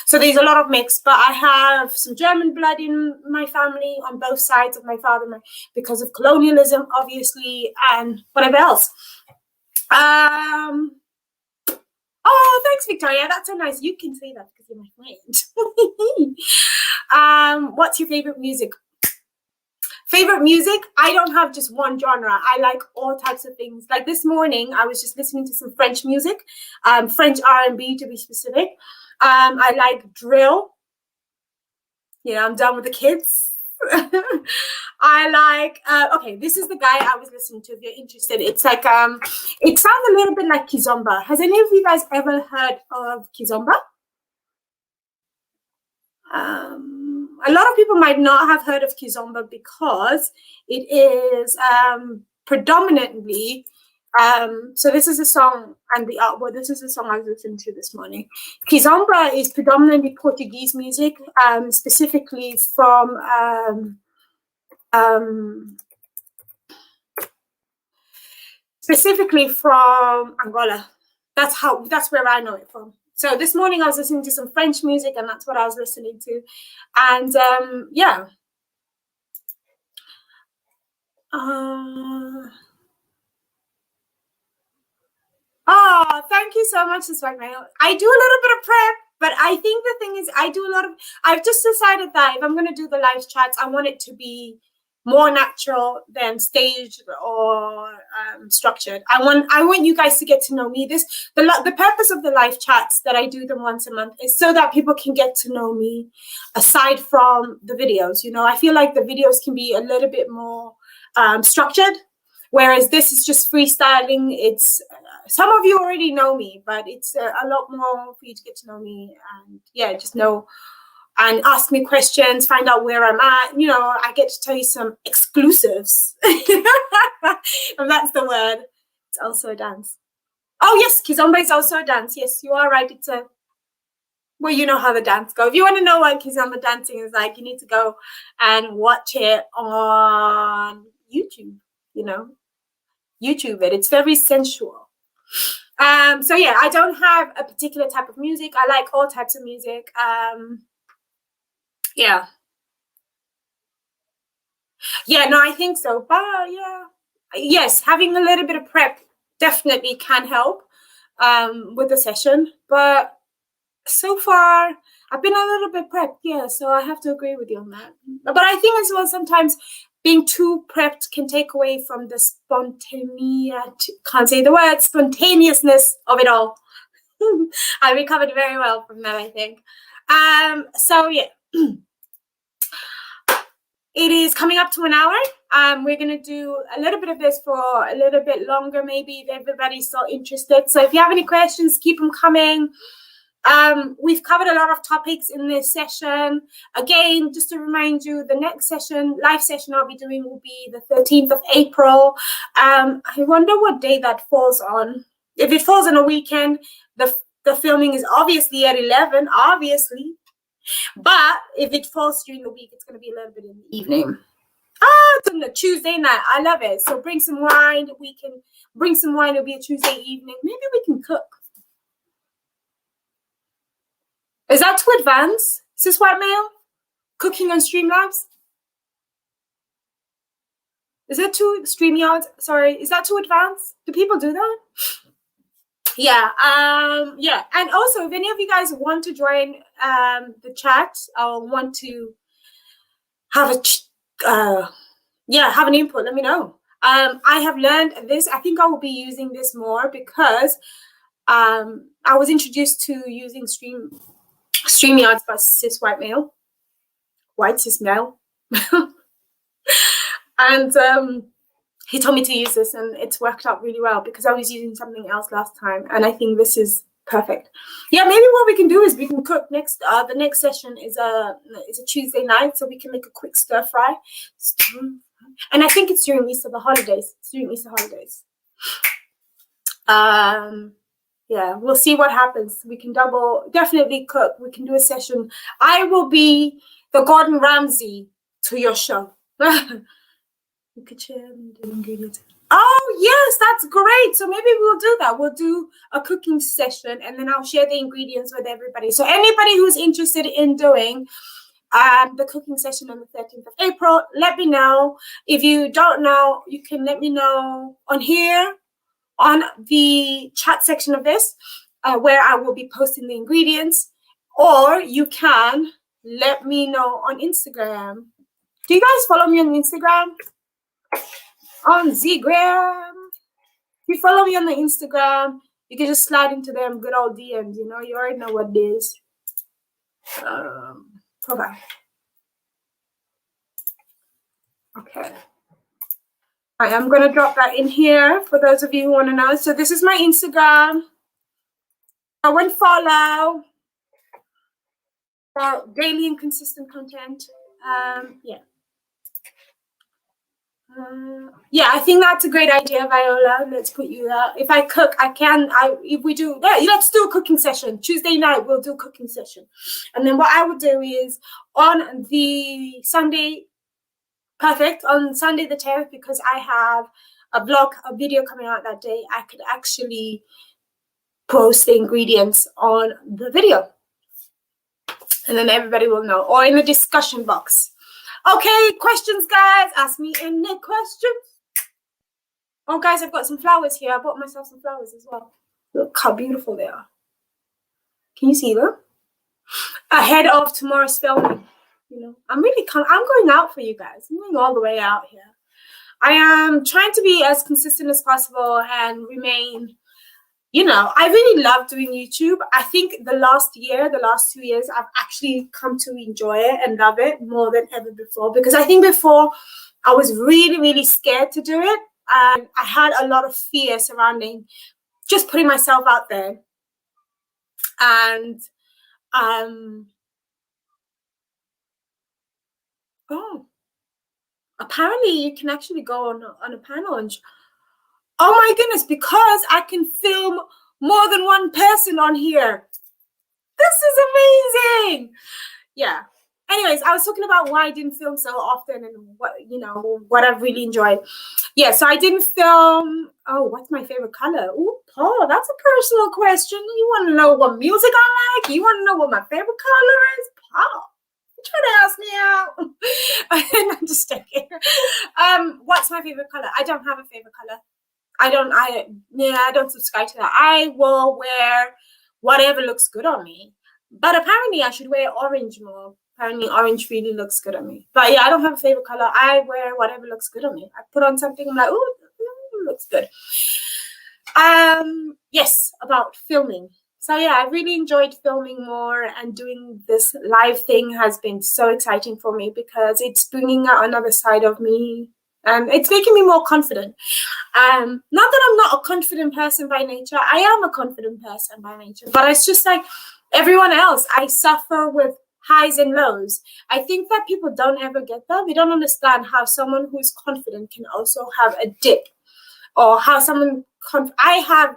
So there's a lot of mix, but I have some German blood in my family on both sides of my father because of colonialism, obviously, and whatever else. Oh, thanks, Victoria. That's so nice. You can say that because you're my friend. What's your favorite music? Favorite music? I don't have just one genre. I like all types of things. Like this morning, I was just listening to some French music, French R&B to be specific. I like drill. You know, I'm done with the kids. I like, okay, this is the guy I was listening to if you're interested. It's like, it sounds a little bit like Kizomba. Has any of you guys ever heard of Kizomba? A lot of people might not have heard of Kizomba because it is predominantly, so this is a song and the artwork, this is a song I was listening to this morning. Kizomba is predominantly Portuguese music, specifically from Angola. That's where I know it from. So this morning I was listening to some French music and that's what I was listening to. And yeah. Oh, thank you so much, Ms. Wagner. I do a little bit of prep, but I think the thing is I've just decided that if I'm going to do the live chats, I want it to be more natural than staged or structured. I want you guys to get to know me. The purpose of the live chats that I do them once a month is so that people can get to know me aside from the videos. You know, I feel like the videos can be a little bit more structured, whereas this is just freestyling. It's some of you already know me, but it's a lot more for you to get to know me and yeah, just know and ask me questions, find out where I'm at. You know, I get to tell you some exclusives. If that's the word. It's also a dance. Oh, yes, Kizomba is also a dance. Yes, you are right. It's a, well, you know how the dance goes. If you want to know what Kizomba dancing is like, you need to go and watch it on YouTube, you know. YouTube it. It's very sensual. So, yeah, I don't have a particular type of music. I like all types of music. Yeah. Yeah, no, I think so. But yeah, yes, having a little bit of prep definitely can help with the session. But so far, I've been a little bit prepped. Yeah, so I have to agree with you on that. But I think as well, sometimes being too prepped can take away from the spontaneousness of it all. I recovered very well from that, I think. So yeah. It is coming up to an hour. We're going to do a little bit of this for a little bit longer, maybe, if everybody's still interested. So if you have any questions, keep them coming. We've covered a lot of topics in this session. Again, just to remind you, the next session, live session I'll be doing will be the 13th of April. I wonder what day that falls on. If it falls on a weekend, the filming is obviously at 11, obviously. But if it falls during the week, it's going to be a little bit in the evening. It's on a Tuesday night. I love it. So bring some wine. We can bring some wine. It'll be a Tuesday evening. Maybe we can cook. Is that too advanced? Is this white male? Cooking on Streamlabs? Is that too StreamYard? Sorry, is that too advanced? Do people do that? Yeah, yeah. And also, if any of you guys want to join the chat or want to have have an input, let me know. I have learned this. I think I will be using this more because I was introduced to using StreamYards by cis white male, white cis male. And he told me to use this, and it's worked out really well because I was using something else last time, and I think this is perfect. Yeah, maybe what we can do is we can cook next. The next session is a Tuesday night, so we can make a quick stir fry. And I think it's during Easter holidays. It's during Easter holidays. Yeah, we'll see what happens. We can definitely cook. We can do a session. I will be the Gordon Ramsay to your show. You could share the ingredients. Oh, yes, that's great. So maybe we'll do that. We'll do a cooking session, and then I'll share the ingredients with everybody. So anybody who's interested in doing the cooking session on the 13th of April, let me know. If you don't know, you can let me know on here, on the chat section of this, where I will be posting the ingredients. or you can let me know on Instagram. Do you guys follow me on Instagram? On Zgram? If you follow me on the Instagram, you can just slide into them good old DMs. You know, you already know what it is. Okay. Okay. I'm going to drop that in here for those of you who want to know. So this is my Instagram. I went follow for daily and consistent content. Yeah, I think that's a great idea, Viola. Let's put you out. If I cook, I can. If we do, yeah, let's do a cooking session. Tuesday night, we'll do a cooking session. And then what I would do is on the Sunday, perfect, on Sunday the 10th, because I have a video coming out that day, I could actually post the ingredients on the video. And then everybody will know, or in the discussion box. Okay, questions, guys. Ask me any questions. Oh, guys, I've got some flowers here. I bought myself some flowers as well. Look how beautiful they are. Can you see them? Ahead of tomorrow's filming. You know, I'm going out for you guys. I'm going all the way out here. I am trying to be as consistent as possible and remain, you know, I really love doing YouTube. I think the last 2 years, I've actually come to enjoy it and love it more than ever before. Because I think before I was really, really scared to do it. And I had a lot of fear surrounding just putting myself out there. And, apparently you can actually go on a panel and, oh my goodness, because I can film more than one person on here. This is amazing. Yeah. Anyways, I was talking about why I didn't film so often and what I've really enjoyed. Yeah, so I didn't film. Oh, what's my favorite color? Oh, Paul, that's a personal question. You want to know what music I like? You want to know what my favorite color is? Paul, you trying to ask me out? I'm just joking. What's my favorite color? I don't have a favorite color. I don't subscribe to that. I will wear whatever looks good on me. But apparently I should wear orange more. Apparently orange really looks good on me. But yeah, I don't have a favorite color. I wear whatever looks good on me. I put on something, I'm like, oh, looks good. Yes, about filming. So yeah, I really enjoyed filming more, and doing this live thing has been so exciting for me because it's bringing out another side of me and it's making me more confident. Not that I'm not a confident person by nature. I am a confident person by nature, but it's just like everyone else. I suffer with highs and lows. I think that people don't ever get that. They don't understand how someone who's confident can also have a dip, or how someone I have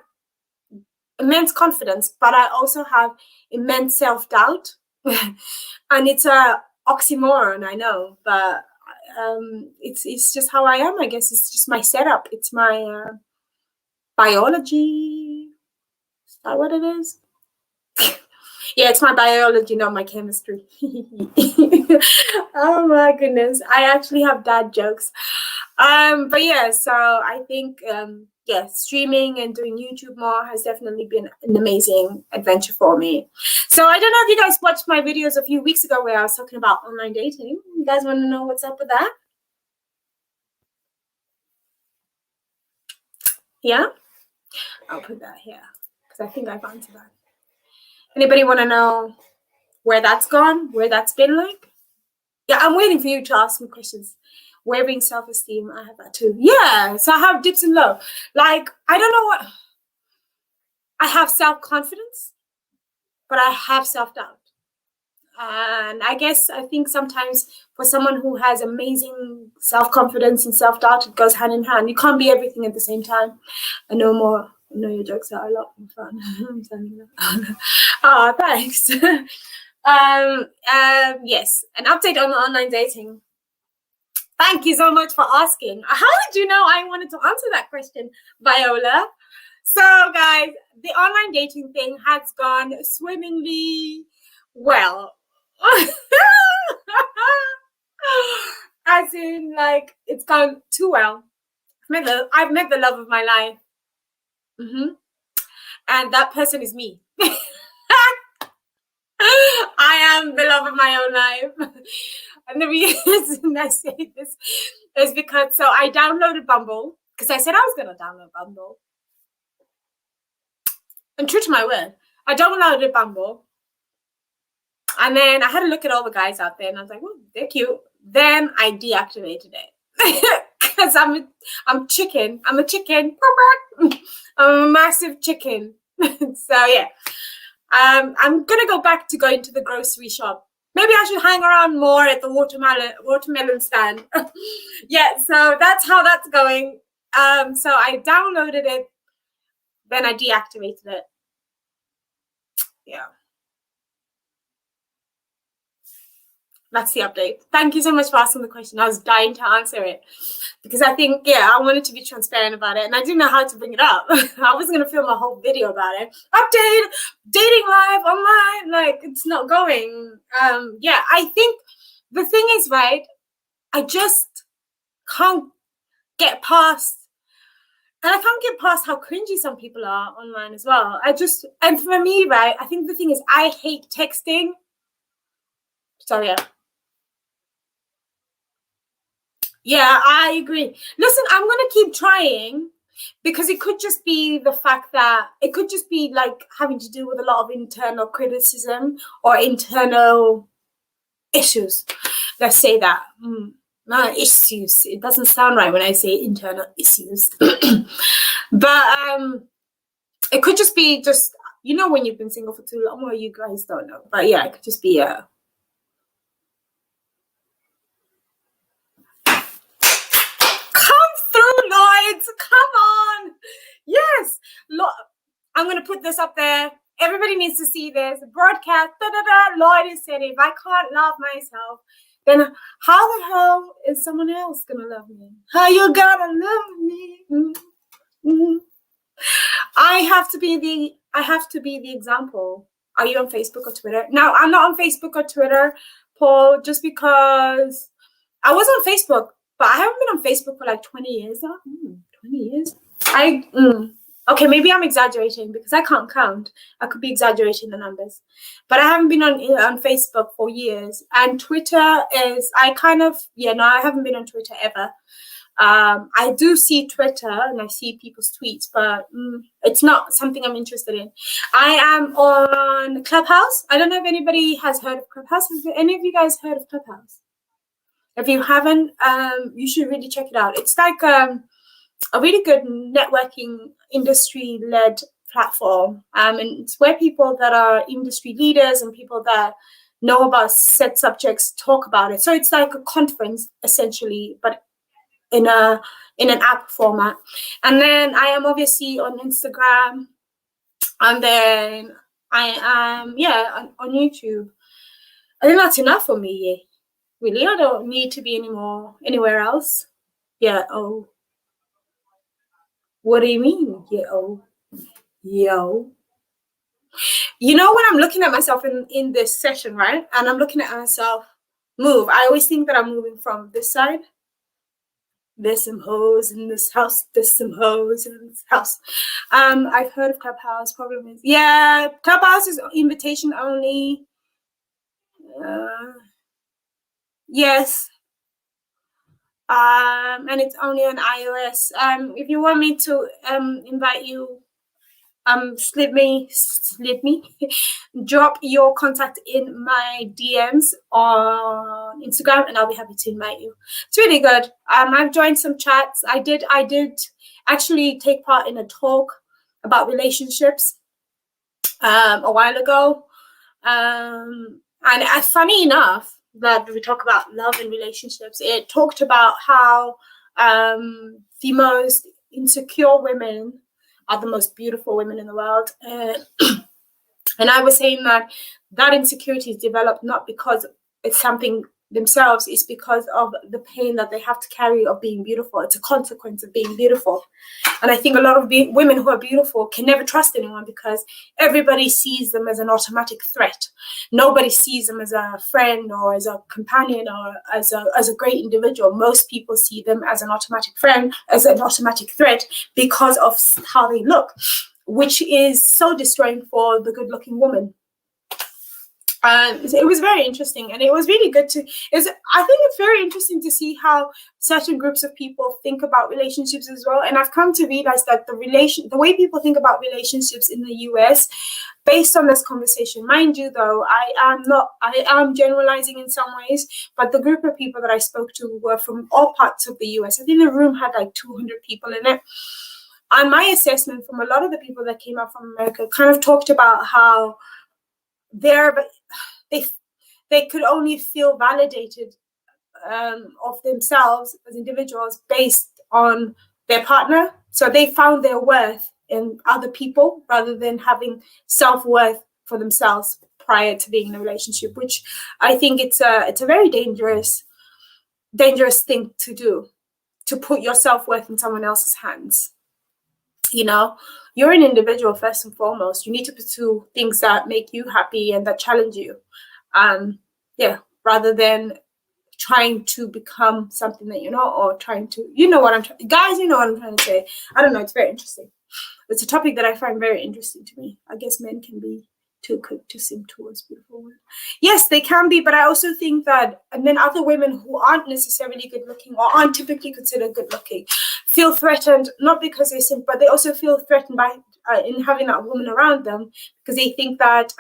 immense confidence, but I also have immense self-doubt. And it's a oxymoron, I know, but it's just how I am. I guess it's just my setup. It's my biology. Is that what it is? Yeah, it's my biology, not my chemistry. Oh my goodness, I actually have dad jokes. But yeah, so I think streaming and doing YouTube more has definitely been an amazing adventure for me. So I don't know if you guys watched my videos a few weeks ago where I was talking about online dating. You guys want to know what's up with that? Yeah, I'll put that here because I think I've answered that. Anybody want to know where that's gone? Where that's been like? Yeah, I'm waiting for you to ask me questions. Wearing self-esteem, I have that too. Yeah, so I have dips and low. Like, I don't know what. I have self-confidence, but I have self-doubt. And I think sometimes for someone who has amazing self-confidence and self-doubt, it goes hand in hand. You can't be everything at the same time. I know your jokes are a lot more fun. Oh, thanks. Yes, an update on online dating. Thank you so much for asking. How did you know I wanted to answer that question, Viola? So, guys, the online dating thing has gone swimmingly well. As in, like, it's gone too well. I've met the love of my life. And that person is me. am the love of my own life. And the reason I say this is because, so I downloaded Bumble, because I said I was going to download Bumble. And true to my word, I downloaded Bumble. And then I had to look at all the guys out there, and I was like, oh, they're cute. Then I deactivated it. Because I'm chicken. I'm a chicken. I'm a massive chicken. So yeah. I'm gonna go back to going to the grocery shop. Maybe I should hang around more at the watermelon stand. Yeah, so that's how that's going. So I downloaded it, then I deactivated it. Yeah. That's the update. Thank you so much for asking the question. I was dying to answer it because I think, yeah, I wanted to be transparent about it, and I didn't know how to bring it up. I was going to film a whole video about it. Update, dating life, online, like, it's not going. Yeah, I think the thing is, right, I just can't get past, and I can't get past how cringy some people are online as well. And for me, right, I think the thing is, I hate texting. So, yeah. Yeah, I agree. Listen, I'm going to keep trying because it could just be the fact that it could just be like having to do with a lot of internal criticism or internal issues. Let's say that. Not issues. It doesn't sound right when I say internal issues. But it could just be when you've been single for too long, or you guys don't know. But yeah, it could just be come on. Yes. Look, I'm going to put this up there. Everybody needs to see this. Broadcast. Lloyd has said, if I can't love myself, then how the hell is someone else going to love me? How you gonna love me? I have to be the example. Are you on Facebook or Twitter? Now, I'm not on Facebook or Twitter, Paul, just because I was on Facebook. But I haven't been on Facebook for like 20 years now. 20 years? Okay, maybe I'm exaggerating because I can't count. I could be exaggerating the numbers. But I haven't been on Facebook for years. And Twitter is, I haven't been on Twitter ever. I do see Twitter and I see people's tweets, but it's not something I'm interested in. I am on Clubhouse. I don't know if anybody has heard of Clubhouse. Have any of you guys heard of Clubhouse? If you haven't, you should really check it out. It's like a really good networking, industry-led platform. And it's where people that are industry leaders and people that know about set subjects talk about it. So it's like a conference, essentially, but in an app format. And then I am obviously on Instagram. And then I am, on YouTube. I think that's enough for me, yeah. Really, I don't need to be anywhere else. Yeah. Oh, what do you mean? Yeah. Oh, yo. You know, when I'm looking at myself in this session, right, and I'm looking at myself move, I always think that I'm moving from this side. There's some hoes in this house. There's some hoes in this house. I've heard of Clubhouse. Problem is, yeah, Clubhouse is invitation only. Yes. And it's only on iOS. If you want me to invite you, slip me, drop your contact in my DMs on Instagram, and I'll be happy to invite you. It's really good. I've joined some chats. I did actually take part in a talk about relationships a while ago. And funny enough, that we talk about love and relationships, it talked about how the most insecure women are the most beautiful women in the world. And I was saying that insecurity is developed not because it's something themselves, it's because of the pain that they have to carry of being beautiful. It's a consequence of being beautiful. And I think a lot of women who are beautiful can never trust anyone because everybody sees them as an automatic threat. Nobody sees them as a friend or as a companion or as a great individual. Most people see them as an automatic friend, as an automatic threat because of how they look, which is so destroying for the good-looking woman. It was very interesting, and it was really good to. I think it's very interesting to see how certain groups of people think about relationships as well. And I've come to realize that the way people think about relationships in the US, based on this conversation, mind you, though, I am generalizing in some ways, but the group of people that I spoke to were from all parts of the US. I think the room had like 200 people in it. And my assessment from a lot of the people that came out from America kind of talked about how they could only feel validated of themselves as individuals based on their partner. So they found their worth in other people rather than having self-worth for themselves prior to being in a relationship, which I think it's a very dangerous thing to do, to put your self-worth in someone else's hands. You know, you're an individual first and foremost. You need to pursue things that make you happy and that challenge you. Rather than trying to become something that you're not, or trying to, guys, you know what I'm trying to say. I don't know, it's very interesting. It's a topic that I find very interesting to me. I guess men can be too quick to sing towards beautiful women. Yes, they can be, but I also think that, and then other women who aren't necessarily good looking or aren't typically considered good looking feel threatened, not because they sing, but they also feel threatened by in having that woman around them, because they think that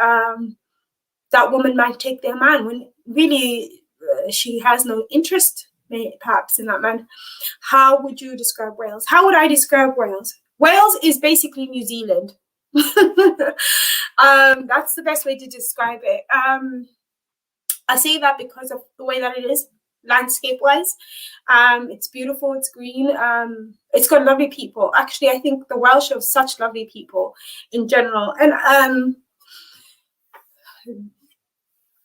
that woman might take their man when really she has no interest, perhaps, in that man. How would you describe Wales? How would I describe Wales? Wales is basically New Zealand. That's the best way to describe it. I say that because of the way that it is, landscape-wise. It's beautiful, it's green, it's got lovely people. Actually, I think the Welsh have such lovely people in general. And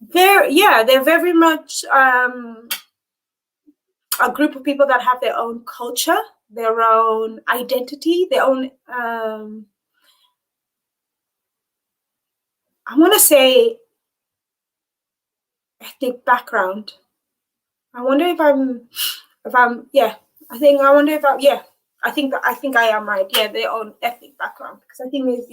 they're very much a group of people that have their own culture, their own identity, their own I want to say ethnic background. I wonder if I'm I think I am right. Yeah, their own ethnic background, because I think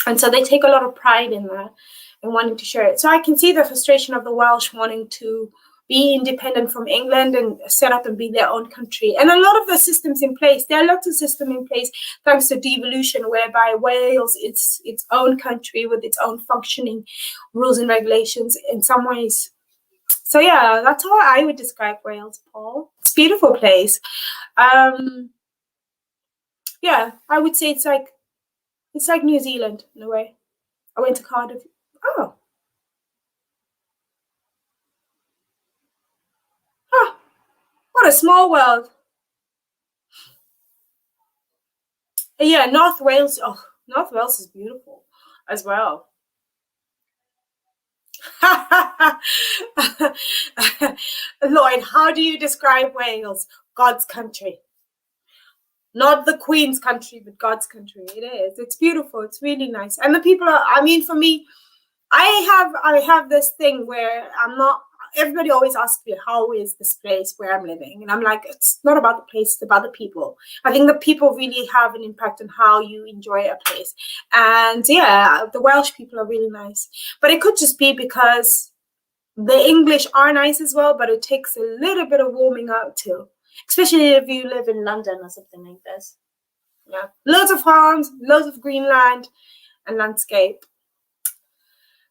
and so they take a lot of pride in that and wanting to share it. So I can see the frustration of the Welsh wanting to be independent from England and set up and be their own country. And a lot of the systems in place, there are lots of systems in place thanks to devolution, whereby Wales is its own country with its own functioning rules and regulations in some ways. So yeah, that's how I would describe Wales, Paul. It's a beautiful place. Yeah, I would say it's like New Zealand in a way. I went to Cardiff. Oh. Huh. What a small world. Yeah, North Wales. Oh, North Wales is beautiful as well. Lloyd, how do you describe Wales? God's country. Not the Queen's country, but God's country. It is. It's beautiful. It's really nice. And the people are, I mean, for me, I have this thing where I'm not, everybody always asks me, how is this place where I'm living? And I'm like, it's not about the place, it's about the people. I think the people really have an impact on how you enjoy a place. And yeah, the Welsh people are really nice. But it could just be because the English are nice as well, but it takes a little bit of warming up too. Especially if you live in London or something like this. Yeah. Loads of farms, loads of greenland and landscape.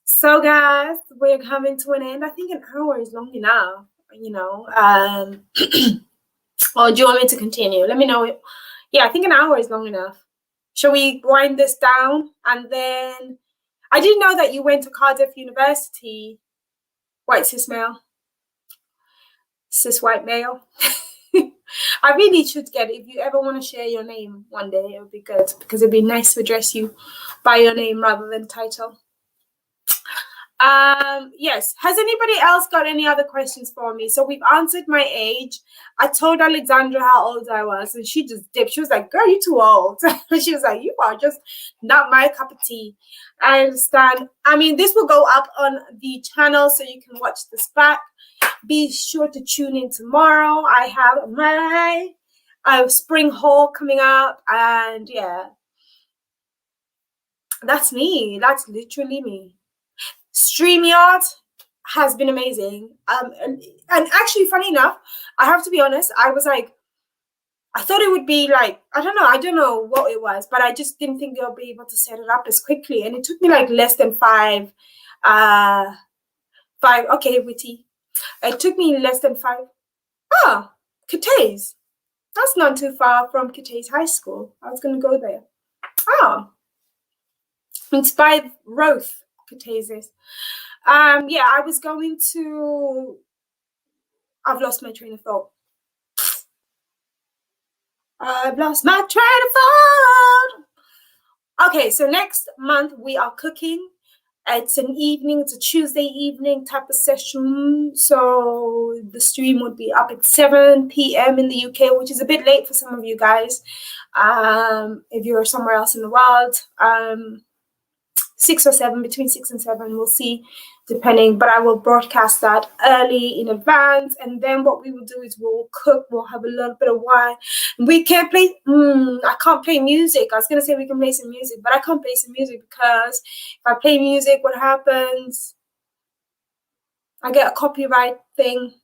So guys, we're coming to an end. I think an hour is long enough, or do you want me to continue? Let me know. Yeah, I think an hour is long enough. Shall we wind this down? And then I didn't know that you went to Cardiff University. White cis male. Cis white male. I really should get it. If you ever want to share your name one day, it would be good, because it'd be nice to address you by your name rather than title. Yes. Has anybody else got any other questions for me? So we've answered my age. I told Alexandra how old I was, and she just dipped. She was like, girl, you're too old. She was like, you are just not my cup of tea. I understand. I mean, this will go up on the channel so you can watch this back. Be sure to tune in tomorrow. I have my spring haul coming up, and yeah, that's me. That's literally me. StreamYard has been amazing. And actually, funny enough, I have to be honest, I was like, I thought it would be like, I don't know what it was, but I just didn't think they'll be able to set it up as quickly. And it took me like less than five, okay, witty. It took me less than 5. Ah, Cathays. That's not too far from Cathays High School. I was going to go there. Oh, it's by Roth, Cathays is. Yeah, I was going to, I've lost my train of thought. I've lost my train of thought. Okay, so next month we are cooking. It's an evening, it's a Tuesday evening type of session. So the stream would be up at 7 p.m. in the UK, which is a bit late for some of you guys. If you're somewhere else in the world, 6 or 7, between 6 and 7, we'll see, depending. But I will broadcast that early in advance. And then what we will do is we'll cook, we'll have a little bit of wine. We can't play, I can't play music. I was going to say we can play some music, but I can't play some music because if I play music, what happens? I get a copyright thing.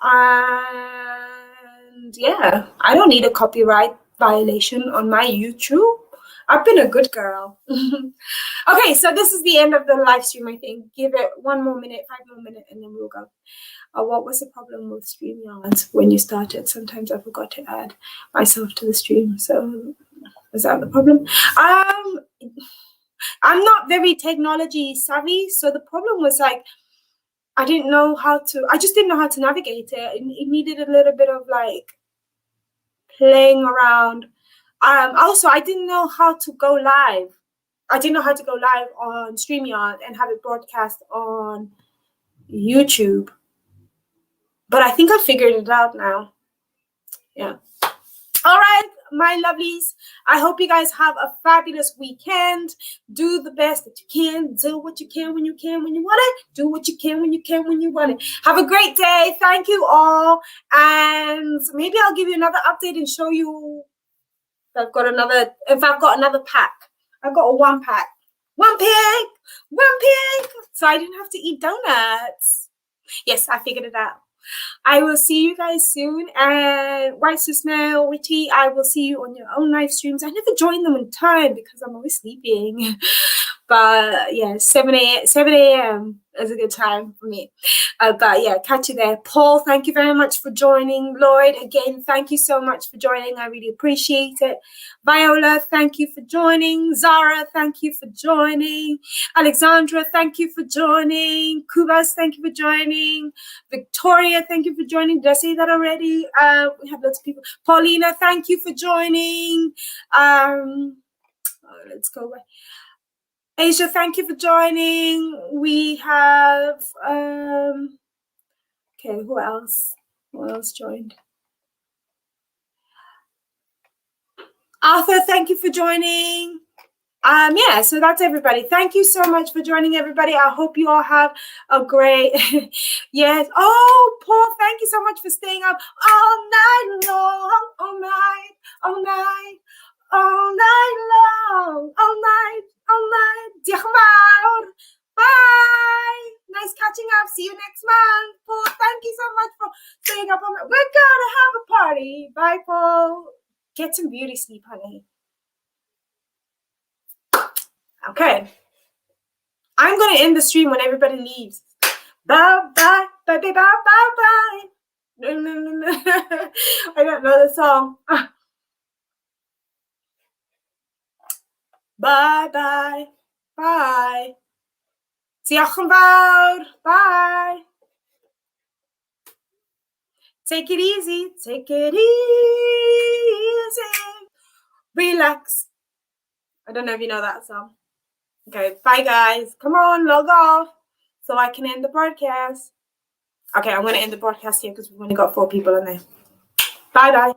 And yeah, I don't need a copyright violation on my YouTube. I've been a good girl. Okay, so this is the end of the live stream, I think. Give it 1 more minute, 5 more minutes, and then we'll go. What was the problem with StreamYard when you started? Sometimes I forgot to add myself to the stream. So is that the problem? I'm not very technology savvy. So the problem was like, I just didn't know how to navigate it. It needed a little bit of like playing around. Also, I didn't know how to go live. I didn't know how to go live on StreamYard and have it broadcast on YouTube. But I think I figured it out now. Yeah. All right, my lovelies. I hope you guys have a fabulous weekend. Do the best that you can. Do what you can when you want it. Do what you can when you want it. Have a great day. Thank you all. And maybe I'll give you another update and show you if I've got another pack. I've got a 1 pack. 1 pig. So I didn't have to eat donuts. Yes, I figured it out. I will see you guys soon. And White Smell, Witty, I will see you on your own live streams. I never join them in time because I'm always sleeping. But yeah, 7 a.m. is a good time for me. But yeah, catch you there. Paul, thank you very much for joining. Lloyd, again, thank you so much for joining. I really appreciate it. Viola, thank you for joining. Zara, thank you for joining. Alexandra, thank you for joining. Kubas, thank you for joining. Victoria, thank you for joining. Did I say that already? We have lots of people. Paulina, thank you for joining. Let's go away. Asia, thank you for joining. We have okay, who else joined? Arthur, thank you for joining. Yeah, so that's everybody. Thank you so much for joining, everybody. I hope you all have a great yes. Oh, Paul, thank you so much for staying up all night long, all night long, all night. Diolch yn fawr. Bye. Nice catching up. See you next month. Paul, thank you so much for staying up all night. We're gonna have a party. Bye, Paul. Get some beauty sleep, honey. Okay. I'm gonna end the stream when everybody leaves. Bye. No. I don't know the song. Bye. Diolch yn fawr. Bye. Take it easy. Relax. I don't know if you know that song. Okay, bye guys. Come on, log off so I can end the broadcast. Okay, I'm going to end the broadcast here because we've only got 4 people in there. Bye.